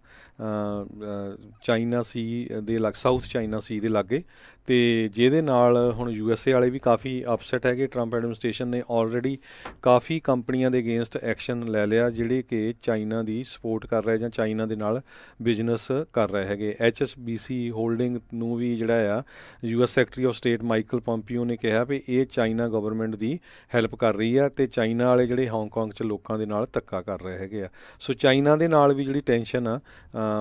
ਚਾਈਨਾ ਸੀ ਦੇ ਸਾਊਥ ਚਾਈਨਾ ਸੀ ਦੇ ਲਾਗੇ, ਅਤੇ ਜਿਹਦੇ ਨਾਲ ਹੁਣ USA ਵਾਲੇ ਵੀ ਕਾਫੀ ਅਪਸੈਟ ਹੈਗੇ। ਟਰੰਪ ਐਡਮਿਨਿਸਟ੍ਰੇਸ਼ਨ ਨੇ ਆਲਰੇਡੀ ਕਾਫੀ ਕੰਪਨੀਆਂ ਦੇ ਅਗੇਂਸਟ ਐਕਸ਼ਨ ਲੈ ਲਿਆ ਜਿਹੜੇ ਕਿ ਚਾਈਨਾ ਦੀ ਸਪੋਰਟ ਕਰ ਰਹੇ ਜਾਂ ਚਾਈਨਾ ਦੇ ਨਾਲ ਬਿਜ਼ਨਸ ਕਰ ਰਹੇ ਹੈਗੇ। HSBC ਹੋਲਡਿੰਗ ਨੂੰ ਵੀ ਜਿਹੜਾ ਆ US secretary of state Michael Pompeo ਨੇ ਕਿਹਾ ਵੀ ਇਹ ਚਾਈਨਾ ਗਵਰਨਮੈਂਟ ਦੀ ਹੈਲਪ ਕਰ ਰਹੀ ਆ, ਅਤੇ ਚਾਈਨਾ ਵਾਲੇ ਜਿਹੜੇ ਹਾਂਗਕਾਂਗ 'ਚ ਲੋਕਾਂ ਦੇ ਨਾਲ ਧੱਕਾ ਕਰ ਰਹੇ ਹੈਗੇ ਆ। ਸੋ ਚਾਈਨਾ ਦੇ ਨਾਲ ਵੀ ਜਿਹੜੀ ਟੈਨਸ਼ਨ ਆ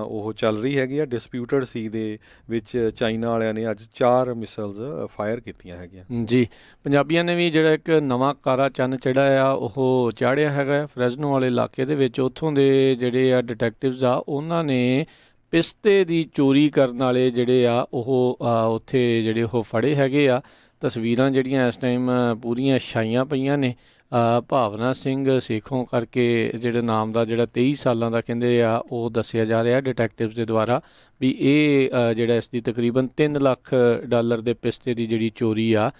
ਉਹ ਚੱਲ ਰਹੀ ਹੈਗੀ ਆ। ਡਿਸਪਿਊਟਡ ਸੀ ਦੇ ਵਿੱਚ ਚਾਈਨਾ ਵਾਲਿਆਂ ਨੇ ਅੱਜ 4 ਮਿਸਲਸ ਫਾਇਰ ਕੀਤੀਆਂ ਹੈਗੀਆਂ। ਜੀ ਪੰਜਾਬੀਆਂ ਨੇ ਵੀ ਜਿਹੜਾ ਇੱਕ ਨਵਾਂ ਕਾਰਾ ਚੰਨ ਜਿਹੜਾ ਆ ਉਹ ਚਾੜਿਆ ਹੈਗਾ ਫਰੈਜ਼ਨੋ ਵਾਲੇ ਇਲਾਕੇ ਦੇ ਵਿੱਚ। ਉੱਥੋਂ ਦੇ ਜਿਹੜੇ ਆ ਡਿਟੈਕਟਿਵਸ ਆ ਉਹਨਾਂ ਨੇ ਪਿਸਤੇ ਦੀ ਚੋਰੀ ਕਰਨ ਵਾਲੇ ਜਿਹੜੇ ਆ ਉਹ ਉੱਥੇ ਜਿਹੜੇ ਉਹ ਫੜੇ ਹੈਗੇ ਆ। ਤਸਵੀਰਾਂ ਜਿਹੜੀਆਂ ਇਸ ਟਾਈਮ ਪੂਰੀਆਂ ਛਾਈਆਂ ਪਈਆਂ ਨੇ। ਭਾਵਨਾ ਸਿੰਘ ਸੇਖੋਂ ਕਰਕੇ ਜਿਹੜੇ ਨਾਮ ਦਾ ਜਿਹੜਾ 23 ਸਾਲਾਂ ਦਾ ਕਹਿੰਦੇ ਆ ਉਹ ਦੱਸਿਆ ਜਾ ਰਿਹਾ ਡਿਟੈਕਟਿਵਸ ਦੇ ਦੁਆਰਾ ਵੀ ਇਹ ਜਿਹੜਾ ਇਸ ਦੀ ਤਕਰੀਬਨ $3 ਲੱਖ ਦੇ ਪਿਸਤੇ ਦੀ ਜਿਹੜੀ ਚੋਰੀ ਆ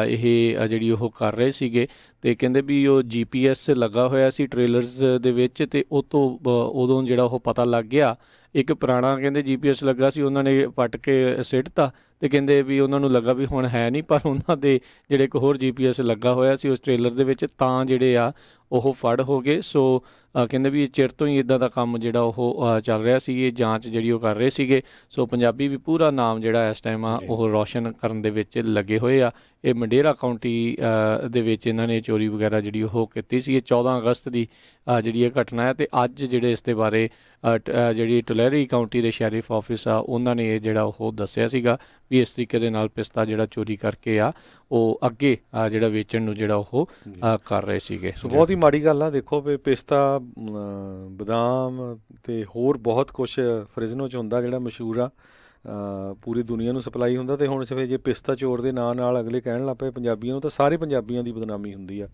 ਇਹ ਜਿਹੜੀ ਉਹ ਕਰ ਰਹੇ ਸੀਗੇ। ਤੇ ਕਹਿੰਦੇ ਵੀ ਉਹ GPS ਲੱਗਾ ਹੋਇਆ ਸੀ ਟ੍ਰੇਲਰਸ ਦੇ ਵਿੱਚ, ਤੇ ਉਹ ਤੋਂ ਉਦੋਂ ਜਿਹੜਾ ਉਹ ਪਤਾ ਲੱਗ ਗਿਆ। ਇੱਕ ਪੁਰਾਣਾ ਕਹਿੰਦੇ GPS ਲੱਗਾ ਸੀ, ਉਹਨਾਂ ਨੇ ਪੱਟ ਕੇ ਸਿੱਟਤਾ, ਤੇ ਕਹਿੰਦੇ ਵੀ ਉਹਨਾਂ ਨੂੰ ਲੱਗਾ ਵੀ ਹੁਣ ਹੈ ਨਹੀਂ, ਪਰ ਉਹਨਾਂ ਦੇ ਜਿਹੜੇ ਇੱਕ ਹੋਰ GPS ਲੱਗਾ ਹੋਇਆ ਸੀ ਉਸ ਟ੍ਰੇਲਰ ਦੇ ਵਿੱਚ, ਤਾਂ ਜਿਹੜੇ ਆ ਉਹ ਫੜ ਹੋ ਗਏ। ਸੋ ਕਹਿੰਦੇ ਵੀ ਚਿਰ ਤੋਂ ਹੀ ਇੱਦਾਂ ਦਾ ਕੰਮ ਜਿਹੜਾ ਉਹ ਚੱਲ ਰਿਹਾ ਸੀ, ਇਹ ਜਾਂਚ ਜਿਹੜੀ ਉਹ ਕਰ ਰਹੇ ਸੀਗੇ। ਸੋ ਪੰਜਾਬੀ ਵੀ ਪੂਰਾ ਨਾਮ ਜਿਹੜਾ ਇਸ ਟਾਈਮ ਆ ਉਹ ਰੌਸ਼ਨ ਕਰਨ ਦੇ ਵਿੱਚ ਲੱਗੇ ਹੋਏ ਆ। ਇਹ ਮੰਡੇਰਾ ਕਾਊਂਟੀ ਦੇ ਵਿੱਚ ਇਹਨਾਂ ਨੇ ਚੋਰੀ ਵਗੈਰਾ ਜਿਹੜੀ ਉਹ ਕੀਤੀ ਸੀ। ਇਹ 14 ਅਗਸਤ ਦੀ ਜਿਹੜੀ ਇਹ ਘਟਨਾ ਹੈ, ਅਤੇ ਅੱਜ ਜਿਹੜੇ ਇਸ ਦੇ ਬਾਰੇ ਜਿਹੜੀ ਟੁਲੈਰੀ ਕਾਊਂਟੀ ਦੇ ਸ਼ੈਰਿਫ ਆਫਿਸ ਆ ਉਹਨਾਂ ਨੇ ਇਹ ਜਿਹੜਾ ਉਹ ਦੱਸਿਆ ਸੀਗਾ ਵੀ ਇਸ ਤਰੀਕੇ ਦੇ ਨਾਲ ਪਿਸਤਾ ਜਿਹੜਾ ਚੋਰੀ ਕਰਕੇ ਆ ਉਹ ਅੱਗੇ ਜਿਹੜਾ ਵੇਚਣ ਨੂੰ ਜਿਹੜਾ ਉਹ ਕਰ ਰਹੇ ਸੀਗੇ। ਸੋ ਬਹੁਤ ਹੀ ਮਾੜੀ ਗੱਲ ਆ। ਦੇਖੋ ਵੀ ਪਿਸਤਾ, ਬਦਾਮ ਤੇ ਹੋਰ ਬਹੁਤ ਕੁਛ ਫਰਿਜ਼ਨੋ 'ਚ ਹੁੰਦਾ ਜਿਹੜਾ ਮਸ਼ਹੂਰ ਆ, ਪੂਰੀ ਦੁਨੀਆ ਨੂੰ ਸਪਲਾਈ ਹੁੰਦਾ। ਤੇ ਹੁਣ ਸਿਰਫ ਜੇ ਪਿਸਤਾ ਚੋਰ ਦੇ ਨਾਂ ਨਾਲ ਅਗਲੇ ਕਹਿਣ ਲੱਗ ਪਏ ਪੰਜਾਬੀਆਂ ਨੂੰ, ਤਾਂ ਸਾਰੇ ਪੰਜਾਬੀਆਂ ਦੀ ਬਦਨਾਮੀ ਹੁੰਦੀ ਆ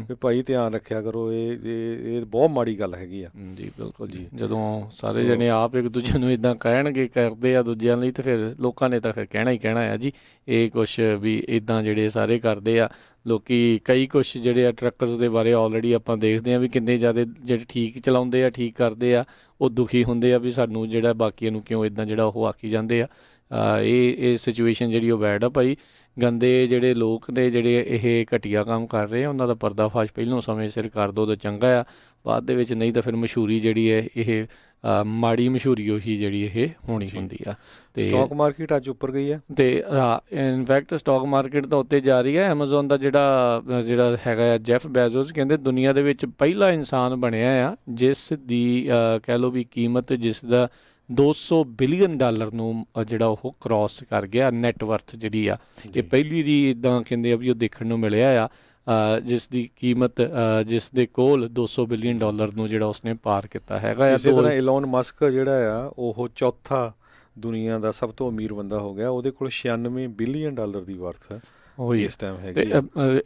ਵੀ ਭਾਈ ਧਿਆਨ ਰੱਖਿਆ ਕਰੋ। ਇਹ ਬਹੁਤ ਮਾੜੀ ਗੱਲ ਹੈਗੀ ਆ ਜੀ। ਬਿਲਕੁਲ ਜੀ, ਜਦੋਂ ਸਾਰੇ ਜਣੇ ਆਪ ਇੱਕ ਦੂਜੇ ਨੂੰ ਇੱਦਾਂ ਕਹਿਣਗੇ, ਕਰਦੇ ਆ ਦੂਜਿਆਂ ਲਈ, ਤੇ ਫਿਰ ਲੋਕਾਂ ਨੇ ਤਾਂ ਫਿਰ ਕਹਿਣਾ ਹੀ ਕਹਿਣਾ ਆ ਜੀ। ਇਹ ਕੁਛ ਵੀ ਇੱਦਾਂ ਜਿਹੜੇ ਸਾਰੇ ਕਰਦੇ ਆ ਲੋਕੀ। ਕਈ ਕੁਛ ਜਿਹੜੇ ਆ ਟਰੱਕਰਸ ਦੇ ਬਾਰੇ ਆਲਰੇਡੀ ਆਪਾਂ ਦੇਖਦੇ ਆ ਵੀ ਕਿੰਨੇ ਜ਼ਿਆਦਾ ਜਿਹੜੇ ਠੀਕ ਚਲਾਉਂਦੇ ਆ, ਠੀਕ ਕਰਦੇ ਆ, ਉਹ ਦੁਖੀ ਹੁੰਦੇ ਆ ਵੀ ਸਾਨੂੰ ਜਿਹੜਾ ਬਾਕੀਆਂ ਨੂੰ ਕਿਉਂ ਇੱਦਾਂ ਜਿਹੜਾ ਉਹ ਆਖੀ ਜਾਂਦੇ ਆ। ਇਹ ਸਿਚੁਏਸ਼ਨ ਜਿਹੜੀ ਉਹ ਬੈਡ ਆ ਭਾਈ। ਗੰਦੇ ਜਿਹੜੇ ਲੋਕ ਨੇ ਜਿਹੜੇ ਇਹ ਘਟੀਆ ਕੰਮ ਕਰ ਰਹੇ ਆ, ਉਹਨਾਂ ਦਾ ਪਰਦਾਫਾਸ਼ ਪਹਿਲੋਂ ਸਮੇਂ ਸਿਰ ਕਰ ਦੋ ਤਾਂ ਚੰਗਾ ਆ, ਬਾਅਦ ਦੇ ਵਿੱਚ ਨਹੀਂ ਤਾਂ ਫਿਰ ਮਸ਼ਹੂਰੀ ਜਿਹੜੀ ਹੈ ਇਹ ਮਾੜੀ ਮਸ਼ਹੂਰੀ ਉਹੀ ਜਿਹੜੀ ਇਹ ਹੋਣੀ ਹੁੰਦੀ ਆ। ਤੇ ਸਟਾਕ ਮਾਰਕੀਟ ਅੱਜ ਉੱਪਰ ਗਈ ਹੈ, ਤੇ ਇਨਫੈਕਟ ਸਟਾਕ ਮਾਰਕੀਟ ਤਾਂ ਉੱਤੇ ਜਾ ਰਹੀ ਹੈ। ਐਮਾਜ਼ੋਨ ਦਾ ਜਿਹੜਾ ਹੈਗਾ ਆ ਜੈਫ ਬੈਜ਼ੋਸ, ਕਹਿੰਦੇ ਦੁਨੀਆ ਦੇ ਵਿੱਚ ਪਹਿਲਾ ਇਨਸਾਨ ਬਣਿਆ ਆ ਜਿਸ ਦੀ ਕਹਿ ਲਓ ਵੀ ਕੀਮਤ ਜਿਸ ਦਾ $200 ਬਿਲੀਅਨ ਨੂੰ ਜਿਹੜਾ ਉਹ ਕ੍ਰੋਸ ਕਰ ਗਿਆ ਨੈਟਵਰਥ ਜਿਹੜੀ ਆ। ਇਹ ਪਹਿਲੀ ਦੀ ਇੱਦਾਂ ਕਹਿੰਦੇ ਆ ਵੀ ਉਹ ਦੇਖਣ ਨੂੰ ਮਿਲਿਆ ਆ ਜਿਸ ਦੀ ਕੀਮਤ ਜਿਸ ਦੇ ਕੋਲ $200 ਬਿਲੀਅਨ ਨੂੰ ਜਿਹੜਾ ਉਸਨੇ ਪਾਰ ਕੀਤਾ ਹੈਗਾ। ਇਸੇ ਤਰ੍ਹਾਂ ਇਲੋਨ ਮਸਕ ਜਿਹੜਾ ਆ ਉਹ ਚੌਥਾ ਦੁਨੀਆ ਦਾ ਸਭ ਤੋਂ ਅਮੀਰ ਬੰਦਾ ਹੋ ਗਿਆ। ਉਹਦੇ ਕੋਲ $96 ਬਿਲੀਅਨ ਦੀ ਵਰਥ ਹੈ ਇਸ ਟਾਈਮ ਹੈਗੀ।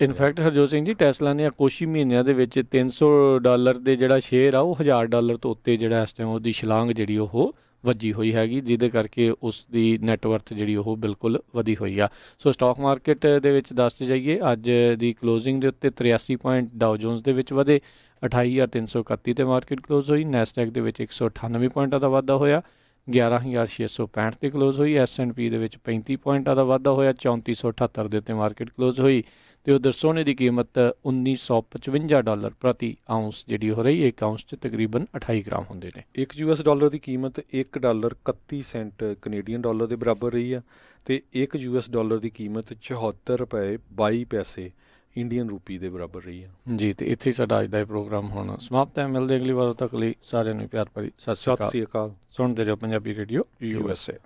ਇਨਫੈਕਟ ਹਰਜੋਤ ਸਿੰਘ ਜੀ, ਟੈਸਲਾ ਨੇ ਕੁਛ ਹੀ ਮਹੀਨਿਆਂ ਦੇ ਵਿੱਚ $300 ਦੇ ਜਿਹੜਾ ਸ਼ੇਅਰ ਆ ਉਹ $1000 ਤੋਂ ਉੱਤੇ ਜਿਹੜਾ ਇਸ ਟਾਈਮ ਉਹਦੀ ਛਲਾਂਗ ਜਿਹੜੀ ਉਹ ਵੱਜੀ ਹੋਈ ਹੈਗੀ, ਜਿਹਦੇ ਕਰਕੇ ਉਸ ਦੀ ਨੈਟਵਰਥ ਜਿਹੜੀ ਉਹ ਬਿਲਕੁਲ ਵਧੀ ਹੋਈ ਆ। ਸੋ ਸਟਾਕ ਮਾਰਕੀਟ ਦੇ ਵਿੱਚ ਦੱਸਦੇ ਜਾਈਏ, ਅੱਜ ਦੀ ਕਲੋਜ਼ਿੰਗ ਦੇ ਉੱਤੇ 83 ਪੁਆਇੰਟ ਡਾਓ ਜੋਨਸ ਦੇ ਵਿੱਚ ਵਧੇ, 28331 ਤੇ ਮਾਰਕੀਟ ਕਲੋਜ਼ ਹੋਈ। ਨੈਸਡੈਕ ਦੇ ਵਿੱਚ 198 ਪੁਆਇੰਟਾਂ ਦਾ ਵਾਧਾ ਹੋਇਆ, 11665 ਤੇ ਕਲੋਜ਼ ਹੋਈ। S&P ਦੇ ਵਿੱਚ 35 ਪੁਆਇੰਟਾਂ ਦਾ ਵਾਧਾ ਹੋਇਆ, 3478 ਦੇ ਉੱਤੇ ਮਾਰਕੀਟ ਕਲੋਜ਼ ਹੋਈ। ਤੇ ਉਧਰ ਸੋਨੇ ਦੀ ਕੀਮਤ $1955 ਪ੍ਰਤੀ ਆਉਂਸ ਜਿਹੜੀ ਹੋ ਰਹੀ ਹੈ। ਇੱਕ ਆਉਂਸ 'ਚ ਤਕਰੀਬਨ 28 ਗ੍ਰਾਮ ਹੁੰਦੇ ਨੇ। ਇੱਕ $US ਦੀ ਕੀਮਤ $1.31 ਕੈਨੇਡੀਅਨ ਡਾਲਰ ਦੇ ਬਰਾਬਰ ਰਹੀ ਆ, ਤੇ ਇੱਕ $US ਦੀ ਕੀਮਤ $74.22 ਇੰਡੀਅਨ ਰੂਪੀ ਦੇ ਬਰਾਬਰ ਰਹੀ ਆ ਜੀ। ਤੇ ਇੱਥੇ ਸਾਡਾ ਅੱਜ ਦਾ ਇਹ ਪ੍ਰੋਗਰਾਮ ਹੁਣ ਸਮਾਪਤ ਹੈ। ਮਿਲਦੇ ਅਗਲੀ ਵਾਰ ਤੱਕ ਲਈ ਸਾਰਿਆਂ ਨੂੰ ਪਿਆਰ ਭਰੀ ਸਤਿ ਸ੍ਰੀ ਅਕਾਲ। ਸੁਣਦੇ ਰਹੋ ਪੰਜਾਬੀ ਰੇਡੀਓ USA।